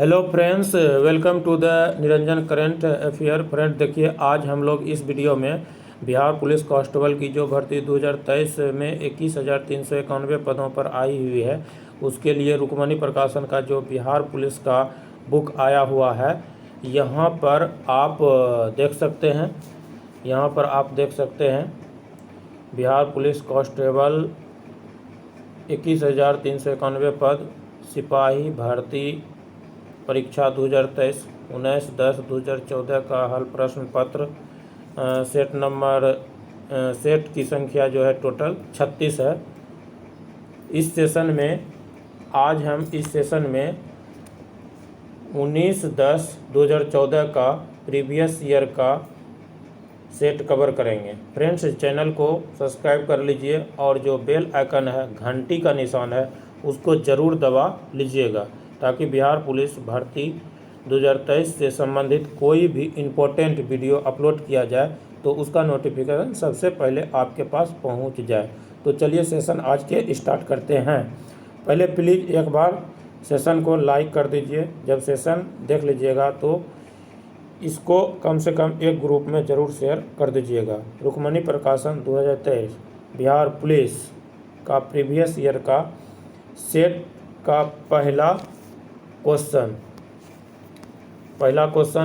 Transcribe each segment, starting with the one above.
Hello friends, welcome to the Niranjan current affair. Friend देखिए, आज हम लोग इस वीडियो में बिहार पुलिस कांस्टेबल की जो भर्ती 2023 में 21,391 पदों पर आई हुई है, उसके लिए रुक्मणी प्रकाशन का जो बिहार पुलिस का बुक आया हुआ है, यहाँ पर आप देख सकते हैं। यहाँ पर आप देख सकते हैं बिहार पुलिस कांस्टेबल 21,391 पद, सिपाही भर्ती परीक्षा 2023 19/10/2014 का हल प्रश्न पत्र, सेट की संख्या जो है टोटल 36 है। इस सेशन में आज हम इस सेशन में 19/10/2014 का प्रीवियस ईयर का सेट कवर करेंगे। फ्रेंड्स, चैनल को सब्सक्राइब कर लीजिए और जो बेल आइकन है, घंटी का निशान है, उसको ज़रूर दबा लीजिएगा ताकि बिहार पुलिस भर्ती 2023 से संबंधित कोई भी इम्पोर्टेंट वीडियो अपलोड किया जाए तो उसका नोटिफिकेशन सबसे पहले आपके पास पहुंच जाए। तो चलिए सेशन आज के स्टार्ट करते हैं। पहले प्लीज़ एक बार सेशन को लाइक कर दीजिए। जब सेशन देख लीजिएगा तो इसको कम से कम एक ग्रुप में ज़रूर शेयर कर दीजिएगा। रुक्मणी प्रकाशन 2023 बिहार पुलिस का प्रीवियस ईयर का सेट का पहला क्वेश्चन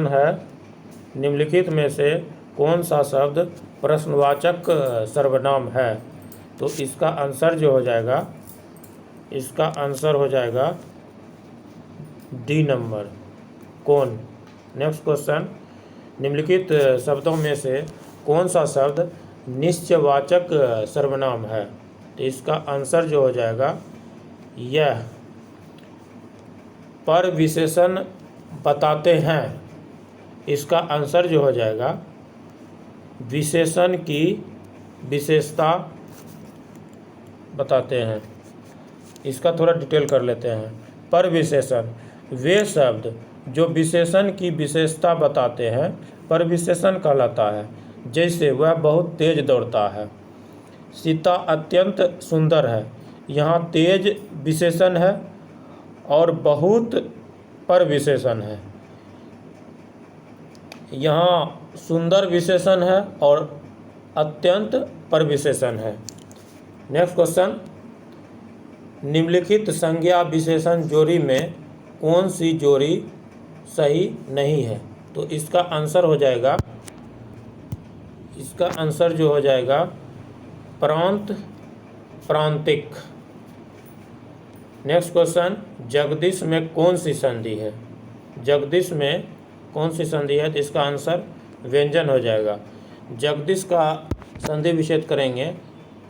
है, निम्नलिखित में से कौन सा शब्द प्रश्नवाचक सर्वनाम है? तो इसका आंसर जो हो जाएगा, इसका आंसर हो जाएगा डी नंबर, कौन। नेक्स्ट क्वेश्चन, निम्नलिखित शब्दों में से कौन सा शब्द निश्चयवाचक सर्वनाम है? तो इसका आंसर जो हो जाएगा यह। पर विशेषण बताते हैं, इसका आंसर जो हो जाएगा विशेषण की विशेषता बताते हैं। इसका थोड़ा डिटेल कर लेते हैं। पर विशेषण वे शब्द जो विशेषण की विशेषता बताते हैं पर विशेषण कहलाता है। जैसे वह बहुत तेज दौड़ता है, सीता अत्यंत सुंदर है। यहाँ तेज विशेषण है और बहुत पर विशेषण है। यहाँ सुंदर विशेषण है और अत्यंत पर विशेषण है। नेक्स्ट क्वेश्चन, निम्नलिखित संज्ञा विशेषण जोड़ी में कौन सी जोड़ी सही नहीं है? तो इसका आंसर हो जाएगा, इसका आंसर जो हो जाएगा प्रांत प्रांतिक। नेक्स्ट क्वेश्चन, जगदीश में कौन सी संधि है? जगदीश में कौन सी संधि है? तो इसका आंसर व्यंजन हो जाएगा। जगदीश का संधि विच्छेद करेंगे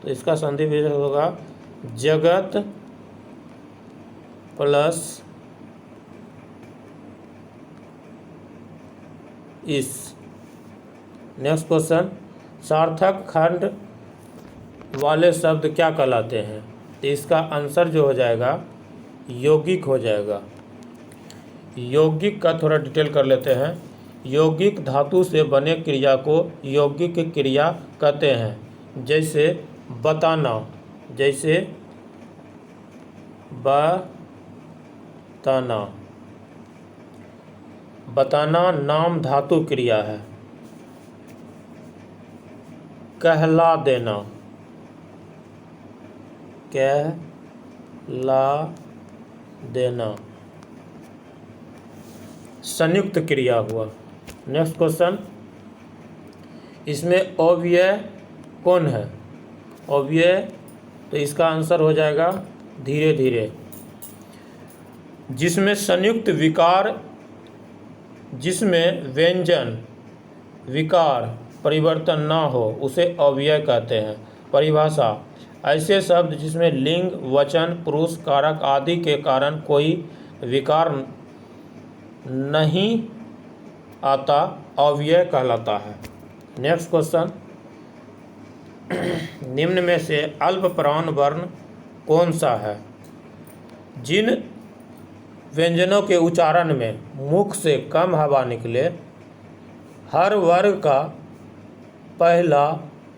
तो इसका संधि विच्छेद होगा जगत प्लस इस। नेक्स्ट क्वेश्चन, सार्थक खंड वाले शब्द क्या कहलाते हैं? तो इसका आंसर जो हो जाएगा यौगिक हो जाएगा। यौगिक का थोड़ा डिटेल कर लेते हैं। यौगिक धातु से बने क्रिया को यौगिक क्रिया कहते हैं। जैसे बताना, जैसे बताना, बताना नाम धातु क्रिया है। कहला देना, कहला देना संयुक्त क्रिया हुआ। नेक्स्ट क्वेश्चन, इसमें अव्यय कौन है? अव्यय, तो इसका आंसर हो जाएगा धीरे धीरे। जिसमें संयुक्त विकार, जिसमें व्यंजन विकार परिवर्तन ना हो उसे अव्यय कहते हैं। परिभाषा, ऐसे शब्द जिसमें लिंग, वचन, पुरुष, कारक आदि के कारण कोई विकार नहीं आता अव्यय कहलाता है। नेक्स्ट क्वेश्चन, निम्न में से अल्प प्राण वर्ण कौन सा है? जिन व्यंजनों के उच्चारण में मुख से कम हवा निकले, हर वर्ग का पहला,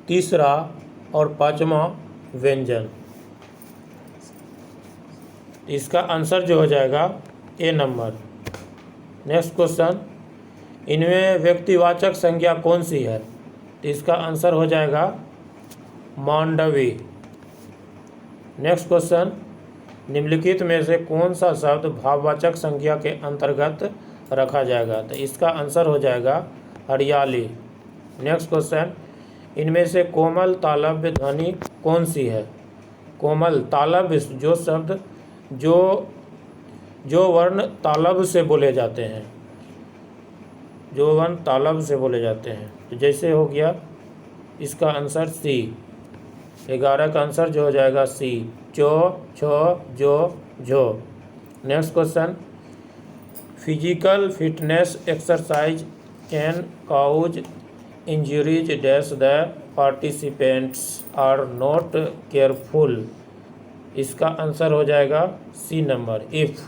तीसरा और पांचवा व्यंजन। इसका आंसर जो हो जाएगा ए नंबर, नेक्स्ट क्वेश्चन, इनमें व्यक्तिवाचक संज्ञा कौन सी है? तो इसका आंसर हो जाएगा मांडवी। नेक्स्ट क्वेश्चन, निम्नलिखित में से कौन सा शब्द भाववाचक संज्ञा के अंतर्गत रखा जाएगा? तो इसका आंसर हो जाएगा हरियाली। नेक्स्ट क्वेश्चन, इनमें से कोमल तालव्य ध्वनि कौन सी है? कोमल तालव्य जो शब्द जो वर्ण तालव्य से बोले जाते हैं, जो वर्ण तालव्य से बोले जाते हैं, तो जैसे हो गया इसका आंसर सी। 11 का आंसर जो हो जाएगा सी, चो, छो, जो, झो। Next question, physical fitness exercise can cause injuries dash the participants are not careful. इसका आंसर हो जाएगा C number, if.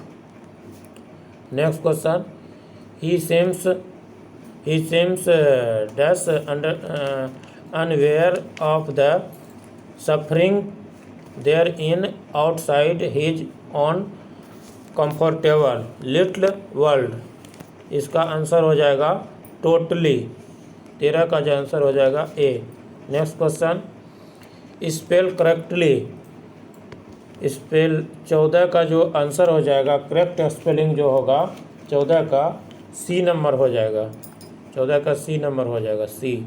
Next question, he seems dash unaware of the suffering there in outside his own comfortable little world। इसका answer हो जाएगा totally. 13 का जो answer हो जाएगा A. Next question, spell correctly. 14 का जो आंसर हो जाएगा करेक्ट स्पेलिंग जो होगा 14 का सी नंबर हो जाएगा। 14 का सी नंबर हो जाएगा, सी,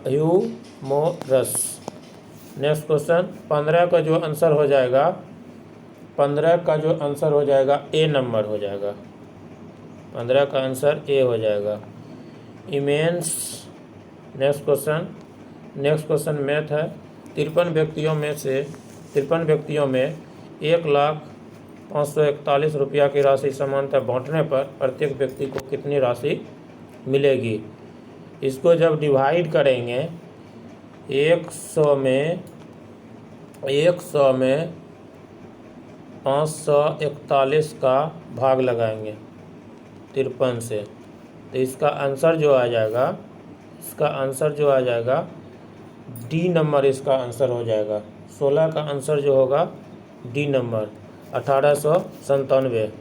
ह्यूमोरस। नेक्स्ट क्वेश्चन, 15 का जो आंसर हो जाएगा, 15 का जो आंसर हो जाएगा ए नंबर हो जाएगा। 15 का आंसर ए हो जाएगा, इमेंस। नेक्स्ट क्वेश्चन मैथ है। 53 व्यक्तियों में 1,05,41 रुपया की राशि समानतः बांटने पर प्रत्येक व्यक्ति को कितनी राशि मिलेगी? इसको जब डिवाइड करेंगे 100 में 541 का भाग लगाएंगे 53 से, तो इसका आंसर जो आ जाएगा डी नंबर इसका आंसर हो जाएगा। 16 का आंसर जो होगा D number, 1897।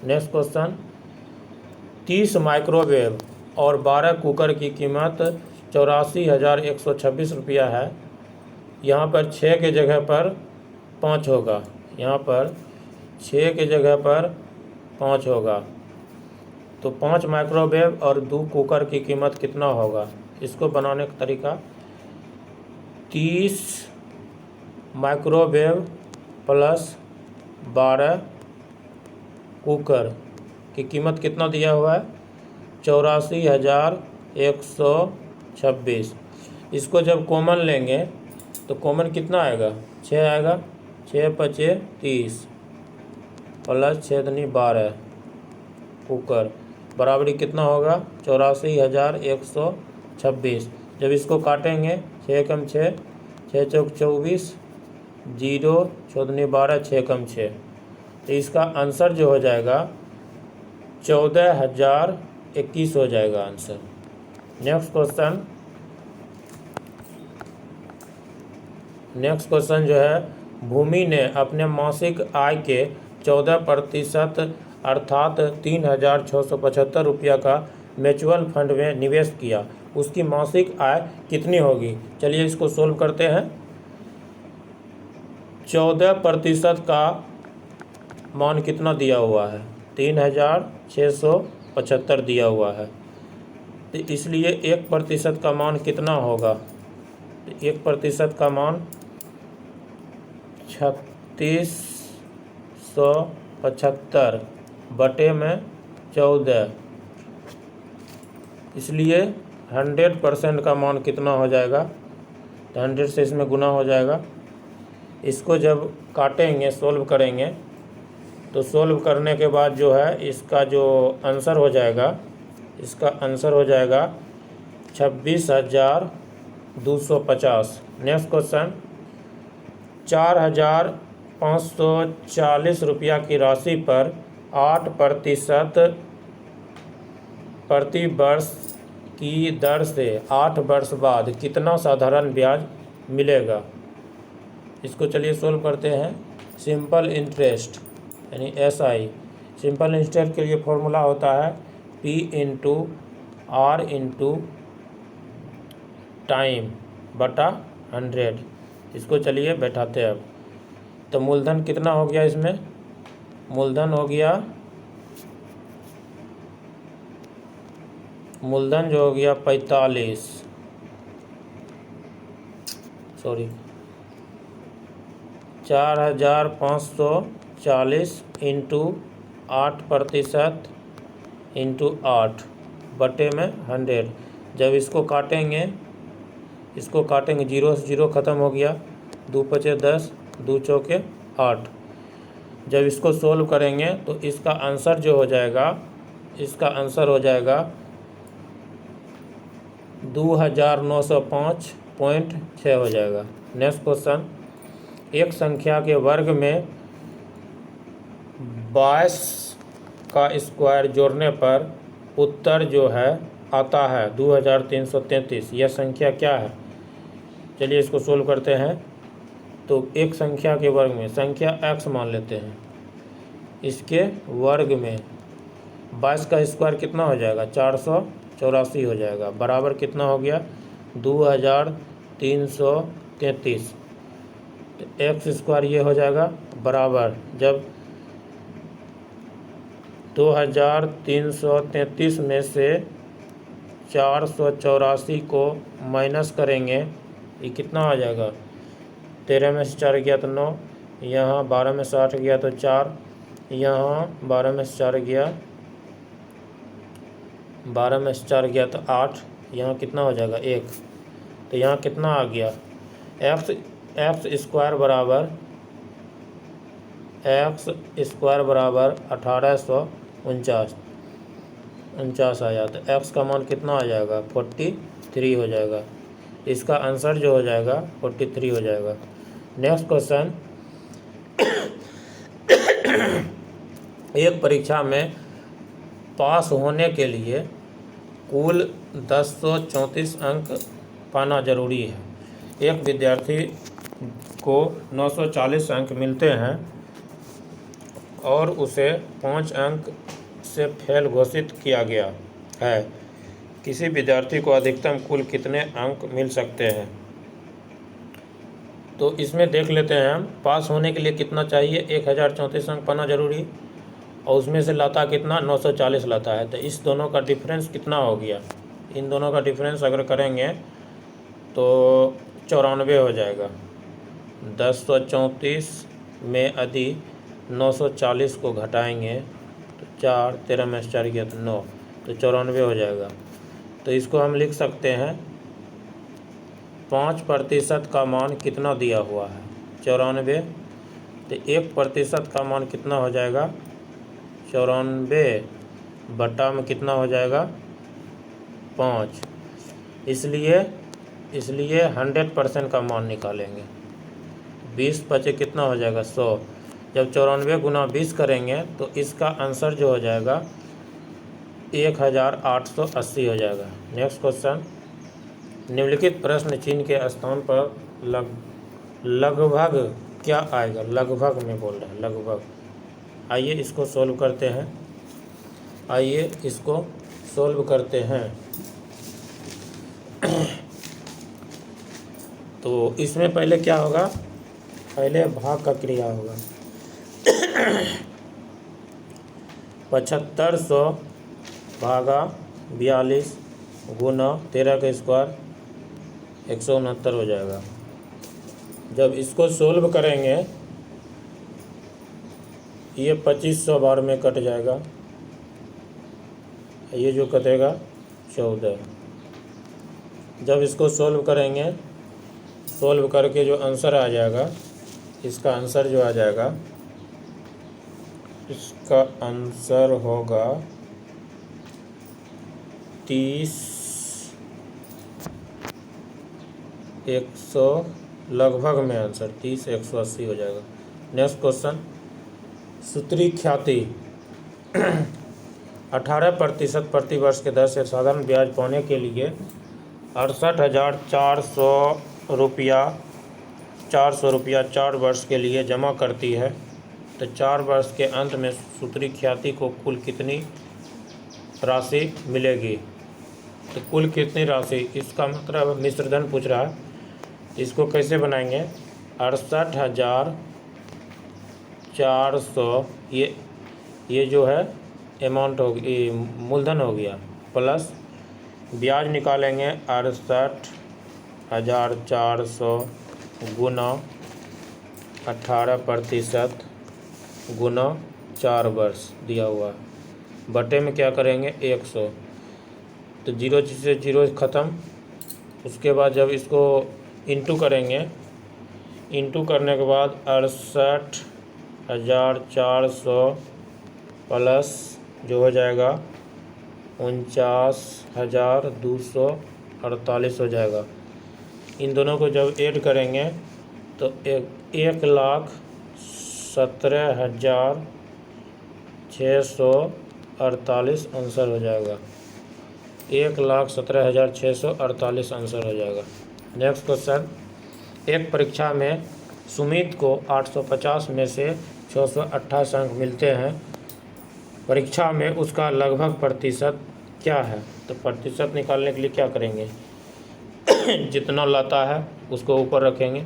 Next question, 30 microwave और 12 कुकर की कीमत 84,126 रुपया है। यहाँ पर 6 के जगह पर 5 होगा, यहाँ पर 6 के जगह पर 5 होगा, तो 5 माइक्रोवेव और 2 कुकर की कीमत कितना होगा? इसको बनाने का तरीका, 30 माइक्रोवेव प्लस 12 कुकर की कीमत कितना दिया हुआ है? 84,126। इसको जब कॉमन लेंगे तो कॉमन कितना आएगा? 6 आएगा, 6 × 5 = 30 प्लस 6 × 12 कुकर बराबरी कितना होगा? 84,126। जब इसको काटेंगे 6 × 6 6 × 24, 0 6 × 12 6 × 6, तो इसका आंसर जो हो जाएगा 14,021 हो जाएगा आंसर। नेक्स्ट क्वेश्चन जो है, भूमि ने अपने मासिक आय के 14% अर्थात 3,675 रुपया का म्यूचुअल फंड में निवेश किया, उसकी मासिक आय कितनी होगी? चलिए इसको सोल्व करते हैं। 14% का मान कितना दिया हुआ है? 3,675 दिया हुआ है, तो इसलिए 1% का मान कितना होगा? 1% का मान 3675 बटे में 14, इसलिए 100% का मान कितना हो जाएगा? तो 100 से इसमें गुना हो जाएगा। इसको जब काटेंगे, सोल्व करेंगे, तो सोल्व करने के बाद जो है इसका जो आंसर हो जाएगा, इसका आंसर हो जाएगा 26,250। नेक्स्ट क्वेश्चन, 4,540 रुपया की राशि पर 8% प्रति वर्ष की दर से 8 वर्ष बाद कितना साधारण ब्याज मिलेगा? इसको चलिए सोल्व करते हैं। सिंपल इंटरेस्ट यानी SI सिंपल इंटरेस्ट के लिए फॉर्मूला होता है P into R into time बटा 100। इसको चलिए बैठाते हैं अब। तो मूलधन कितना हो गया इसमें? मूलधन हो गया, मूलधन जो हो गया 4,540 इंटू 8% इंटू 8 बटे में 100। जब इसको काटेंगे, जीरो से जीरो ख़त्म हो गया, 2 पचे 10, 2 चौके 8। जब इसको सोल्व करेंगे तो इसका आंसर जो हो जाएगा, 2905.6 हो जाएगा। नेक्स्ट क्वेश्चन, एक संख्या के वर्ग में 22 का स्क्वायर जोड़ने पर उत्तर जो है आता है 2333। यह संख्या क्या है? चलिए इसको सोल्व करते हैं। तो एक संख्या के वर्ग में, संख्या x मान लेते हैं, इसके वर्ग में 22 का स्क्वायर कितना हो जाएगा? 484 हो जाएगा, बराबर कितना हो गया? 2333। तो एक्स स्क्वायर ये हो जाएगा बराबर, जब 2333 में से 484 को माइनस करेंगे, ये कितना आ जाएगा? 13 में से 4 गया तो 9, यहाँ 12 में से 8 गया तो 4, यहाँ 12 में से 4 गया, 12 में से 4 गया तो 8, यहाँ कितना हो जाएगा? 1। तो यहाँ कितना आ गया? एक्स स्क्वायर बराबर 1849 आया। तो एक्स का मान कितना आ जाएगा? 43 हो जाएगा। इसका आंसर जो हो जाएगा 43 हो जाएगा। नेक्स्ट क्वेश्चन, एक परीक्षा में पास होने के लिए कुल 1034 अंक पाना जरूरी है। एक विद्यार्थी को 940 अंक मिलते हैं और उसे 5 अंक से फेल घोषित किया गया है। किसी विद्यार्थी को अधिकतम कुल कितने अंक मिल सकते हैं? तो इसमें देख लेते हैं हम, पास होने के लिए कितना चाहिए? 1034 अंक पाना जरूरी, और उसमें से लाता कितना? 940 लाता है। तो इस दोनों का डिफरेंस कितना हो गया? इन दोनों का डिफरेंस अगर करेंगे तो 94 हो जाएगा। 1034 में यदि 940 को घटाएंगे तो 4, 13 में से 4 गया तो 9, तो 94 हो जाएगा। तो इसको हम लिख सकते हैं 5% का मान कितना दिया हुआ है? 94। तो 1% का मान कितना हो जाएगा? 94 बटा में कितना हो जाएगा? 5। इसलिए 100% का मान निकालेंगे। 20 पचे कितना हो जाएगा? 100। जब 94 गुना 20 करेंगे तो इसका आंसर जो हो जाएगा 1880 हो जाएगा। नेक्स्ट क्वेश्चन, निम्नलिखित प्रश्न चिन्ह के स्थान पर लगभग क्या आएगा? लगभग में बोल रहे हैं, लगभग। आइए इसको सोल्व करते हैं। तो इसमें पहले क्या होगा? पहले भाग का क्रिया होगा। 7500 भागा 42 गुना 13 का स्क्वायर 169 हो जाएगा। जब इसको सोल्व करेंगे, ये 2500 बार में कट जाएगा, ये जो कटेगा 14। जब इसको सोल्व करेंगे, सोल्व करके जो आंसर आ जाएगा, इसका आंसर जो आ जाएगा, इसका आंसर होगा 30, 100, लगभग में आंसर 30, 180 हो जाएगा। नेक्स्ट क्वेश्चन, सूत्री ख्याति 18% प्रतिवर्ष के दर से साधारण ब्याज पाने के लिए 68,400 रुपया 4 वर्ष के लिए जमा करती है। तो 4 वर्ष के अंत में सूत्री ख्याति को कुल कितनी राशि मिलेगी। तो कुल कितनी राशि, इसका मतलब मिश्रधन पूछ रहा है। इसको कैसे बनाएंगे, 68,400 ये जो है अमाउंट होगी, मूलधन हो गया, प्लस ब्याज निकालेंगे 68,400 गुना 18% गुना 4 वर्ष दिया हुआ है, बटे में क्या करेंगे 100। तो 0 से 0 ख़त्म। उसके बाद जब इसको इंटू करेंगे, इंटू करने के बाद 68,400 प्लस जो हो जाएगा 49,248 हो जाएगा। इन दोनों को जब ऐड करेंगे तो 1,17,648 आंसर हो जाएगा। 1,17,648 आंसर हो जाएगा। नेक्स्ट क्वेश्चन, एक परीक्षा में सुमित को 850 में से 628 अंक मिलते हैं, परीक्षा में उसका लगभग प्रतिशत क्या है। तो प्रतिशत निकालने के लिए क्या करेंगे, जितना लाता है उसको ऊपर रखेंगे,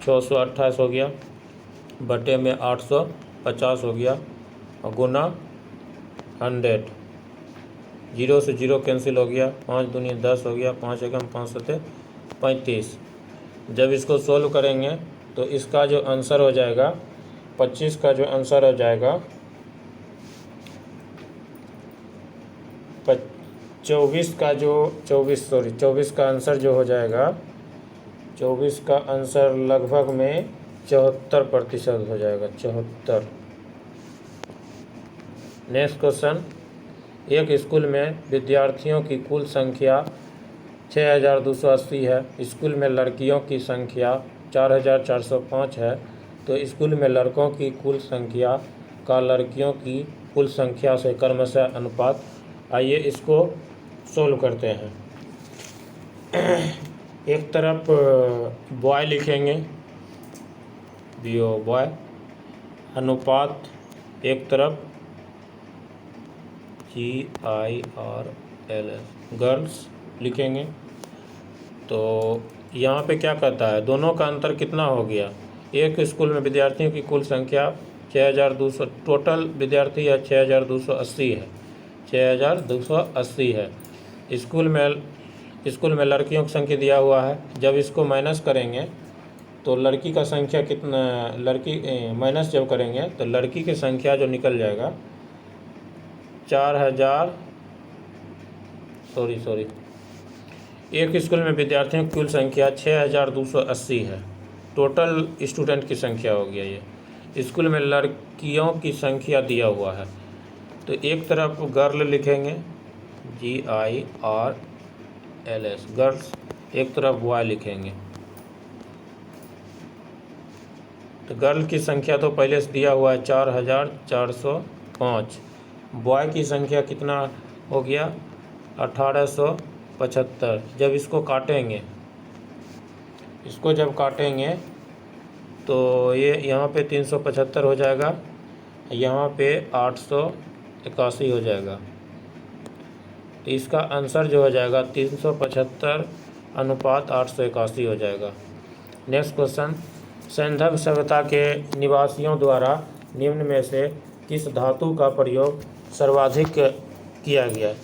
628 हो गया, बटे में 850 हो गया और गुना 100। 0 से 0 कैंसिल हो गया, 5 दूनी 10 हो गया, 5 एकम 5 सते 35। जब इसको सोल्व करेंगे तो इसका जो आंसर हो जाएगा 25 का जो आंसर हो जाएगा 24 का आंसर जो हो जाएगा 24 का आंसर लगभग में 74% हो जाएगा, 74। नेक्स्ट क्वेश्चन, एक स्कूल में विद्यार्थियों की कुल संख्या 6,280 है, स्कूल में लड़कियों की संख्या 4,405 है, तो स्कूल में लड़कों की कुल संख्या का लड़कियों की कुल संख्या से क्रमशः अनुपात। आइए इसको सोल्व करते हैं। एक तरफ बॉय लिखेंगे, बॉय, अनुपात एक तरफ GIRLS गर्ल्स लिखेंगे। तो यहाँ पे क्या कहता है, दोनों का अंतर कितना हो गया, एक स्कूल में विद्यार्थियों की कुल संख्या 6,200, टोटल विद्यार्थी है 6,280 है, 6,280 है। स्कूल में लड़कियों की संख्या दिया हुआ है। जब इसको माइनस करेंगे तो लड़की का संख्या कितना, माइनस जब करेंगे तो लड़की की संख्या जो निकल जाएगा 4,000, सॉरी, एक स्कूल में विद्यार्थियों की कुल संख्या 6,280 है, टोटल स्टूडेंट की संख्या हो गया ये। स्कूल में लड़कियों की संख्या दिया हुआ है, तो एक तरफ गर्ल लिखेंगे GIRLS गर्ल्स, एक तरफ बॉय लिखेंगे। तो गर्ल की संख्या तो पहले से दिया हुआ है 4,405, बॉय की संख्या कितना हो गया 1,875। जब इसको काटेंगे, जब काटेंगे तो ये यहाँ पे 375 हो जाएगा, यहाँ पे 881 हो जाएगा। तो इसका आंसर जो हो जाएगा 375 अनुपात 881 हो जाएगा। नेक्स्ट क्वेश्चन, सैंधव सभ्यता के निवासियों द्वारा निम्न में से किस धातु का प्रयोग सर्वाधिक किया गया।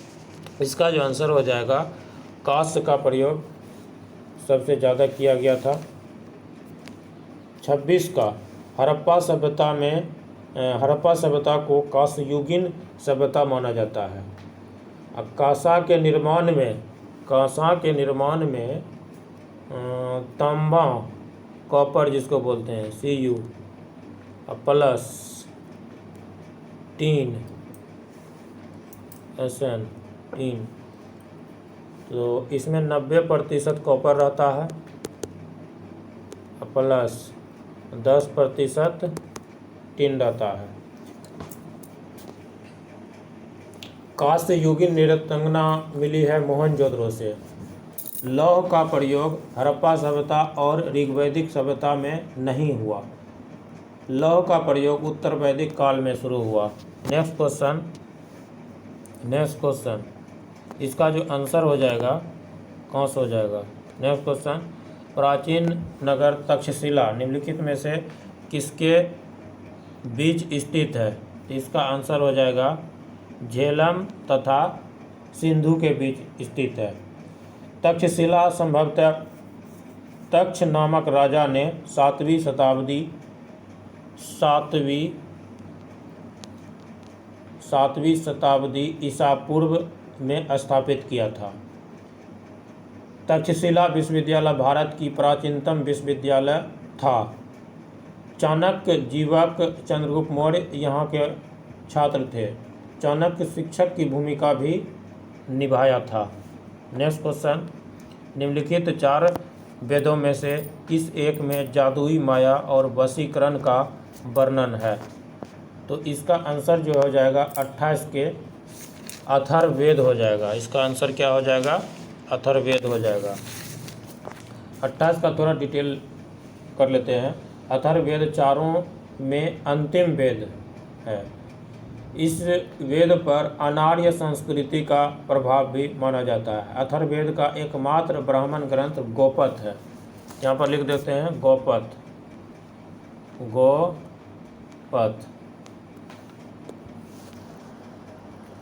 इसका जो आंसर हो जाएगा कांस्य का प्रयोग सबसे ज़्यादा किया गया था। 26 का, हड़प्पा सभ्यता को कांस्य युगीन सभ्यता माना जाता है। अब कांसा के निर्माण में तांबा, कॉपर जिसको बोलते हैं Cu, plus tin Sn, tin, तो इसमें 90% कॉपर रहता है, प्लस 10% टीन रहता है। कांस्य युगीन निरंतना मिली है मोहनजोदड़ो से। लौह का प्रयोग हड़प्पा सभ्यता और ऋग्वैदिक सभ्यता में नहीं हुआ। लौह का प्रयोग उत्तर वैदिक काल में शुरू हुआ। नेक्स्ट क्वेश्चन इसका जो आंसर हो जाएगा कौन सा हो जाएगा। नेक्स्ट क्वेश्चन, प्राचीन नगर तक्षशिला निम्नलिखित में से किसके बीच स्थित है। तो इसका आंसर हो जाएगा झेलम तथा सिंधु के बीच स्थित है। तक्षशिला संभवतः तक्ष नामक राजा ने 7वीं शताब्दी ईसा पूर्व में स्थापित किया था। तक्षशिला विश्वविद्यालय भारत की प्राचीनतम विश्वविद्यालय था। चाणक्य जीवक चंद्रगुप्त मौर्य यहाँ के छात्र थे। चाणक्य शिक्षक की भूमिका भी निभाया था। नेक्स्ट क्वेश्चन, निम्नलिखित 4 वेदों में से किस एक में जादुई माया और वशीकरण का वर्णन है। तो इसका आंसर जो हो जाएगा 28 के अथर्ववेद हो जाएगा। इसका आंसर क्या हो जाएगा, अथर्ववेद हो जाएगा। 28 का थोड़ा डिटेल कर लेते हैं। अथर्ववेद चारों में अंतिम वेद है। इस वेद पर अनार्य संस्कृति का प्रभाव भी माना जाता है। अथर्ववेद का एकमात्र ब्राह्मण ग्रंथ गोपथ है। यहाँ पर लिख देते हैं गोपथ।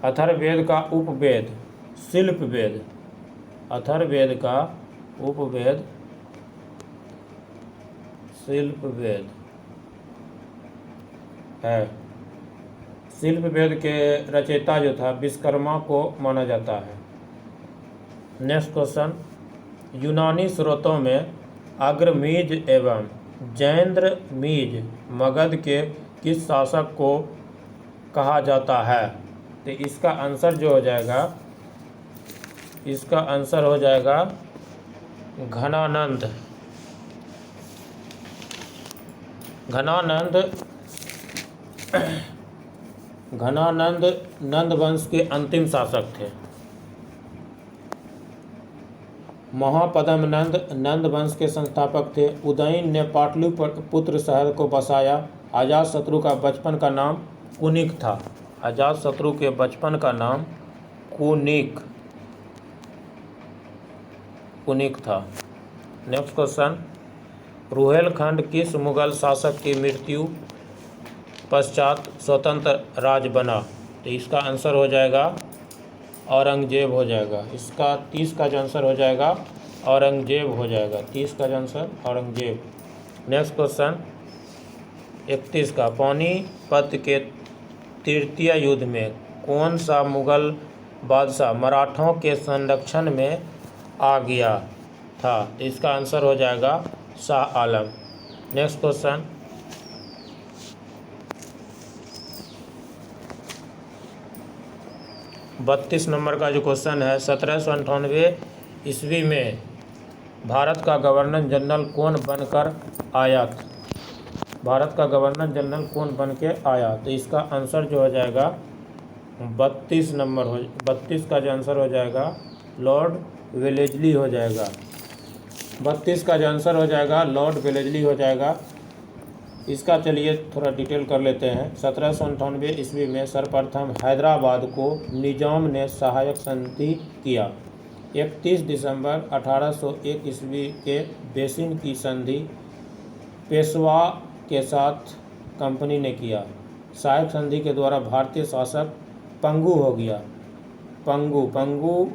अथर्ववेद का उपवेद शिल्पवेद। अथर्ववेद का उपवेद शिल्पवेद है। शिल्पवेद के रचयिता जो था विश्वकर्मा को माना जाता है। नेक्स्ट क्वेश्चन, यूनानी स्रोतों में अग्रमीज एवं जैंद्रमीज मगध के किस शासक को कहा जाता है। तो इसका आंसर जो हो जाएगा, इसका आंसर हो जाएगा घनानंद। घनानंद नंद वंश के अंतिम शासक थे। महापद्म नंद नंद वंश के संस्थापक थे। उदयन ने पाटलिपुत्र शहर को बसाया। अजातशत्रु का बचपन का नाम कुनिक था। अजातशत्रु के बचपन का नाम कुनिक था। नेक्स्ट क्वेश्चन, रुहेलखंड किस मुगल शासक की मृत्यु पश्चात स्वतंत्र राज्य बना। तो इसका आंसर हो जाएगा औरंगजेब हो जाएगा। इसका 30 का जो आंसर हो जाएगा औरंगजेब हो जाएगा। 30 का जो आंसर औरंगजेब। नेक्स्ट क्वेश्चन 31 का, पानीपत के तृतीय युद्ध में कौन सा मुगल बादशाह मराठों के संरक्षण में आ गया था। तो इसका आंसर हो जाएगा Shah Alam. Next question 32 number का जो क्वेश्चन है, 1798 ईस्वी में भारत का गवर्नर जनरल कौन बनकर आया। भारत का गवर्नर जनरल कौन बन के आया। तो इसका आंसर जो हो जाएगा 32 का जो आंसर हो जाएगा लॉर्ड वेलेस्ली हो जाएगा। 32 का जो आंसर हो जाएगा लॉर्ड वेलेस्ली हो जाएगा। इसका चलिए थोड़ा डिटेल कर लेते हैं। 1798 ईस्वी में सर्वप्रथम हैदराबाद को निजाम ने सहायक संधि किया। 31 दिसंबर 1801 ईस्वी के बेसिन की संधि पेशवा के साथ कंपनी ने किया। सहायक संधि के द्वारा भारतीय शासक पंगु हो गया। पंगु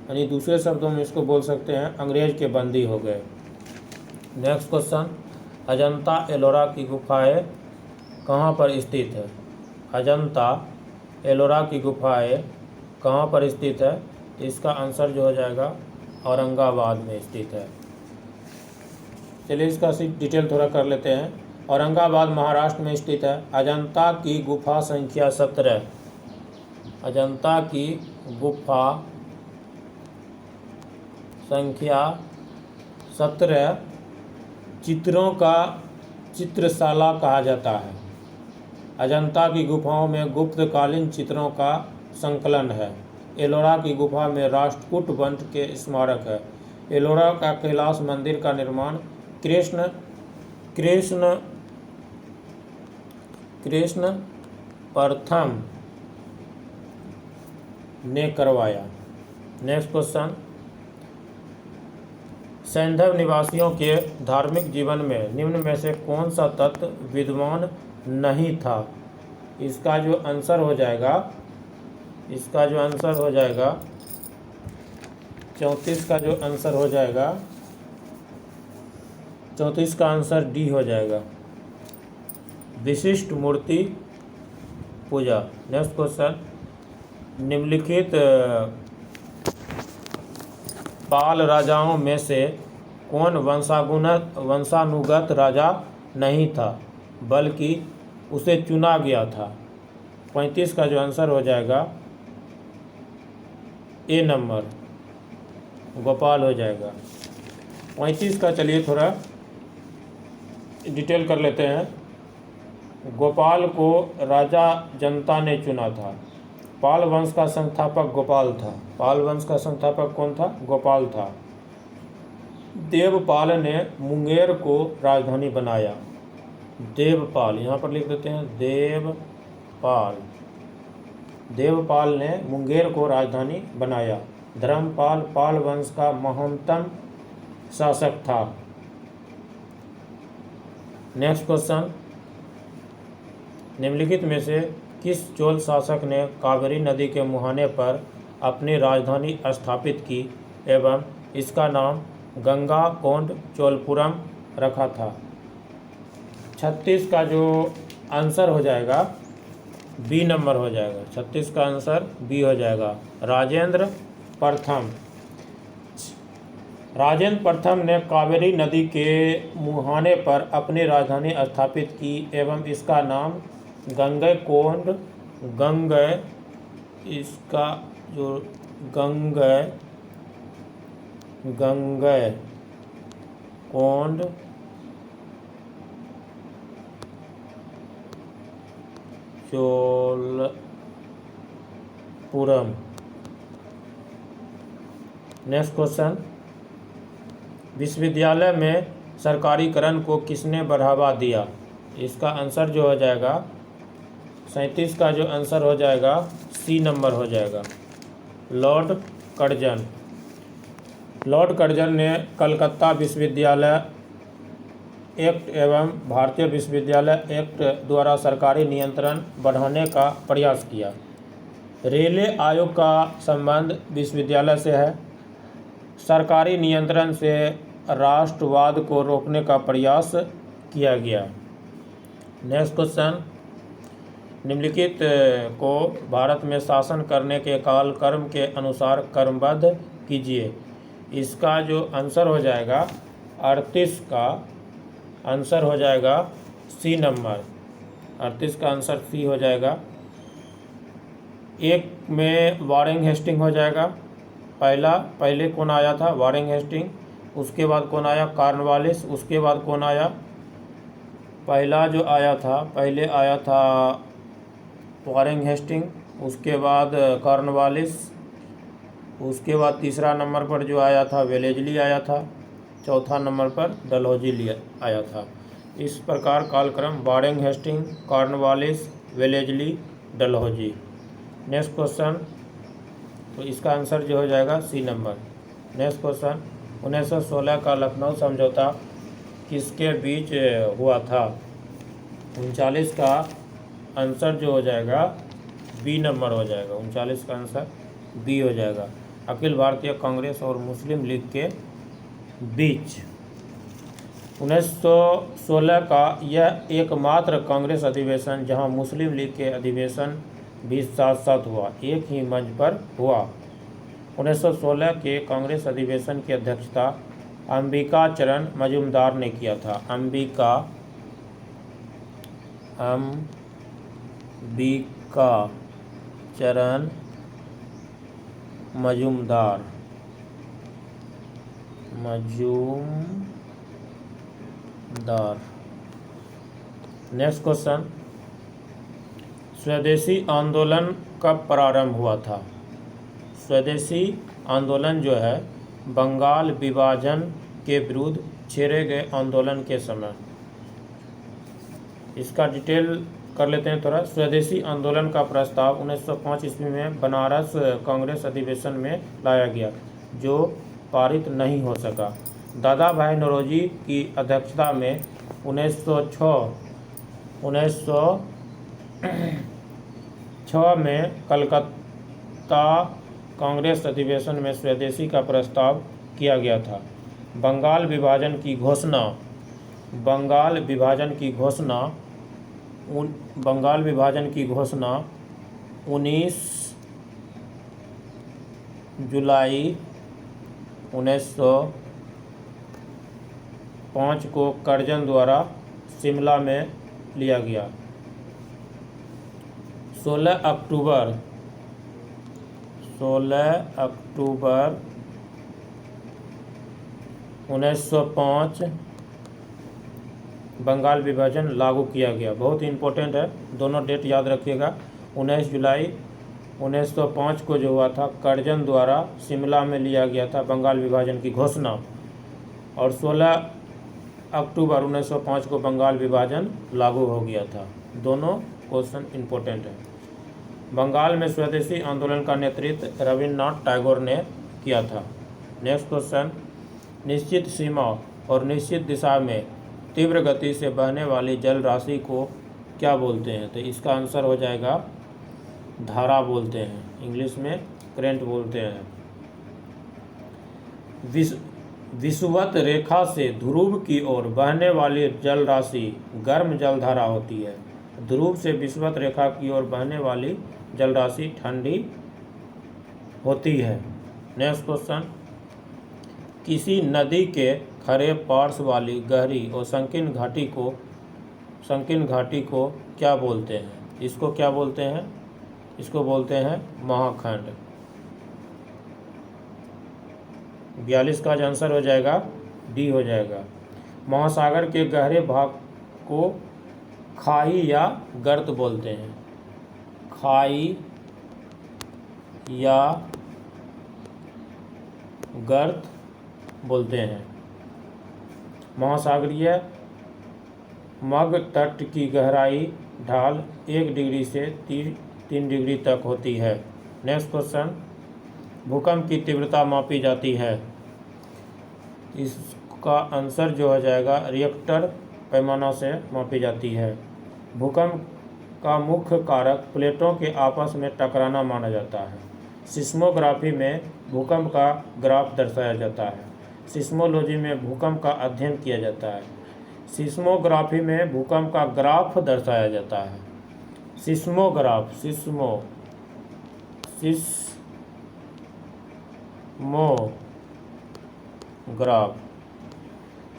यानी दूसरे शब्दों में इसको बोल सकते हैं अंग्रेज के बंदी हो गए। नेक्स्ट क्वेश्चन, अजंता एलोरा की गुफाएं कहाँ पर स्थित है। अजंता एलोरा की गुफाएं कहाँ पर स्थित है। इसका आंसर जो हो जाएगा औरंगाबाद में स्थित है। चलिए इसका डिटेल थोड़ा कर लेते हैं। औरंगाबाद महाराष्ट्र में स्थित है। अजंता की गुफा संख्या 17। अजंता की गुफा संख्या 17 चित्रों का चित्रशाला कहा जाता है। अजंता की गुफाओं में गुप्तकालीन चित्रों का संकलन है। एलोरा की गुफा में राष्ट्रकूट वंश के स्मारक है। एलोरा का कैलाश मंदिर का निर्माण कृष्ण कृष्ण प्रथम ने करवाया। नेक्स्ट क्वेश्चन, सैंधव निवासियों के धार्मिक जीवन में निम्न में से कौन सा तत्व विद्यमान नहीं था? इसका जो आंसर हो जाएगा 34 का जो आंसर हो जाएगा 34 का आंसर डी हो जाएगा, विशिष्ट मूर्ति पूजा। नेक्स्ट क्वेश्चन, निम्नलिखित पाल राजाओं में से कौन वंशानुगत राजा नहीं था बल्कि उसे चुना गया था? 35 का जो आंसर हो जाएगा ए नंबर, गोपाल हो जाएगा। 35 का चलिए थोड़ा डिटेल कर लेते हैं। गोपाल को राजा जनता ने चुना था। पाल वंश का संस्थापक गोपाल था। पाल वंश का संस्थापक कौन था? गोपाल था। देवपाल ने मुंगेर को राजधानी बनाया। देवपाल, यहाँ पर लिख देते हैं देवपाल। देवपाल ने मुंगेर को राजधानी बनाया। धर्मपाल पाल वंश का महानतम शासक था। नेक्स्ट क्वेश्चन, निम्नलिखित में से किस चोल शासक ने कावेरी नदी के मुहाने पर अपनी राजधानी स्थापित की एवं इसका नाम गंगाकोंड चोलपुरम रखा था? 36 का जो आंसर हो जाएगा बी नंबर हो जाएगा। 36 का आंसर बी हो जाएगा, राजेंद्र प्रथम। राजेंद्र प्रथम ने कावेरी नदी के मुहाने पर अपनी राजधानी स्थापित की एवं इसका नाम गंगैकोंड गंगैकोंड चोलपुरम। नेक्स्ट क्वेश्चन, विश्वविद्यालय में सरकारीकरण को किसने बढ़ावा दिया? इसका आंसर जो हो जाएगा 37 का जो आंसर हो जाएगा सी नंबर हो जाएगा, लॉर्ड कर्जन। लॉर्ड कर्जन ने कलकत्ता विश्वविद्यालय एक्ट एवं भारतीय विश्वविद्यालय एक्ट द्वारा सरकारी नियंत्रण बढ़ाने का प्रयास किया। रेलवे आयोग का संबंध विश्वविद्यालय से है। सरकारी नियंत्रण से राष्ट्रवाद को रोकने का प्रयास किया गया। नेक्स्ट क्वेश्चन, निम्नलिखित को भारत में शासन करने के कालक्रम के अनुसार क्रमबद्ध कीजिए। इसका जो आंसर हो जाएगा 38 का आंसर हो जाएगा सी नंबर। 38 का आंसर सी हो जाएगा। एक में वारेन हेस्टिंग हो जाएगा। पहले कौन आया था? Warren Hastings. उसके बाद कौन आया? कॉर्नवालिस। उसके बाद कौन आया? पहला जो आया था, पहले आया था वारेन हेस्टिंग, उसके बाद कॉर्नवालिस, उसके बाद तीसरा नंबर पर जो आया था वेलेजली आया था, चौथा नंबर पर डलहौजी आया था। इस प्रकार कालक्रम Warren Hasting, Cornwallis, Wellesley, Dalhousie. Next question, तो इसका आंसर जो हो जाएगा सी नंबर। नेक्स्ट क्वेश्चन, 1916 का लखनऊ समझौता किसके बीच हुआ था? 39 का आंसर जो हो जाएगा बी नंबर हो जाएगा। 39 का आंसर बी हो जाएगा, अखिल भारतीय कांग्रेस और मुस्लिम लीग के बीच। 1916 का यह एकमात्र कांग्रेस अधिवेशन जहां मुस्लिम लीग के अधिवेशन भी साथ साथ हुआ, एक ही मंच पर हुआ। 1916 के कांग्रेस अधिवेशन की अध्यक्षता अंबिका चरण मजूमदार ने किया था। अंबिका चरण मजूमदार। नेक्स्ट क्वेश्चन, स्वदेशी आंदोलन कब प्रारंभ हुआ था? स्वदेशी आंदोलन जो है बंगाल विभाजन के विरुद्ध छेड़े गए आंदोलन के समय। इसका डिटेल कर लेते हैं थोड़ा। स्वदेशी आंदोलन का प्रस्ताव 1905 ईस्वी में बनारस कांग्रेस अधिवेशन में लाया गया, जो पारित नहीं हो सका। दादा भाई नौरोजी की अध्यक्षता में 1906 में कलकत्ता कांग्रेस अधिवेशन में स्वदेशी का प्रस्ताव किया गया था। बंगाल विभाजन की घोषणा 19 जुलाई 1905 को कर्जन द्वारा शिमला में लिया गया। 16 अक्टूबर 1905 बंगाल विभाजन लागू किया गया। बहुत इंपॉर्टेंट है, दोनों डेट याद रखिएगा। 19 जुलाई 1905 को जो हुआ था, कर्जन द्वारा शिमला में लिया गया था बंगाल विभाजन की घोषणा, और 16 अक्टूबर 1905 को बंगाल विभाजन लागू हो गया था। दोनों क्वेश्चन इंपॉर्टेंट है। बंगाल में स्वदेशी आंदोलन का नेतृत्व रविन्द्रनाथ टैगोर ने किया था। नेक्स्ट क्वेश्चन, निश्चित सीमा और निश्चित दिशा में तीव्र गति से बहने वाली जल राशि को क्या बोलते हैं? तो इसका आंसर हो जाएगा धारा बोलते हैं, इंग्लिश में करंट बोलते हैं। विषुवत रेखा से ध्रुव की ओर बहने वाली जल राशि गर्म जलधारा होती है। ध्रुव से विषुवत रेखा की ओर बहने वाली जल राशि ठंडी होती है। नेक्स्ट क्वेश्चन, किसी नदी के खरे पार्श्व वाली गहरी और संकीर्ण घाटी को क्या बोलते हैं? इसको क्या बोलते हैं? इसको बोलते हैं महाखंड। 42 का आंसर हो जाएगा डी हो जाएगा। महासागर के गहरे भाग को खाई या गर्त बोलते हैं। खाई या गर्त बोलते हैं। महासागरीय मग तट की गहराई ढाल 1 डिग्री से 3 डिग्री तक होती है। नेक्स्ट क्वेश्चन, भूकंप की तीव्रता मापी जाती है। इसका आंसर जो हो जाएगा रिएक्टर पैमाना से मापी जाती है। भूकंप का मुख्य कारक प्लेटों के आपस में टकराना माना जाता है। सिस्मोग्राफी में भूकंप का ग्राफ दर्शाया जाता है। सिस्मोलॉजी में भूकंप का अध्ययन किया जाता है। सिस्मोग्राफी में भूकंप का ग्राफ दर्शाया जाता है। सिस्मोग्राफ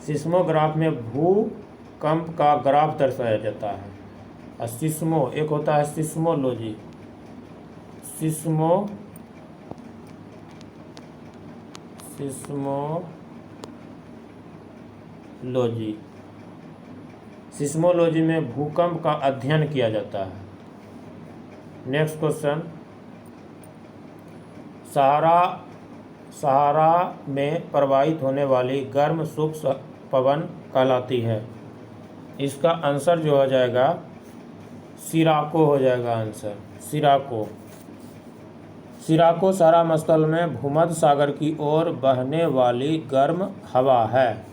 सिस्मोग्राफ में भूकंप का ग्राफ दर्शाया जाता है। और एक होता है सिस्मोलॉजी। सिस्मोलॉजी में भूकंप का अध्ययन किया जाता है। नेक्स्ट क्वेश्चन, सहारा में प्रवाहित होने वाली गर्म शुष्क पवन कहलाती है। इसका आंसर जो हो जाएगा सिराको हो जाएगा आंसर। सिराको सहारा मरुस्थल में भूमध्य सागर की ओर बहने वाली गर्म हवा है।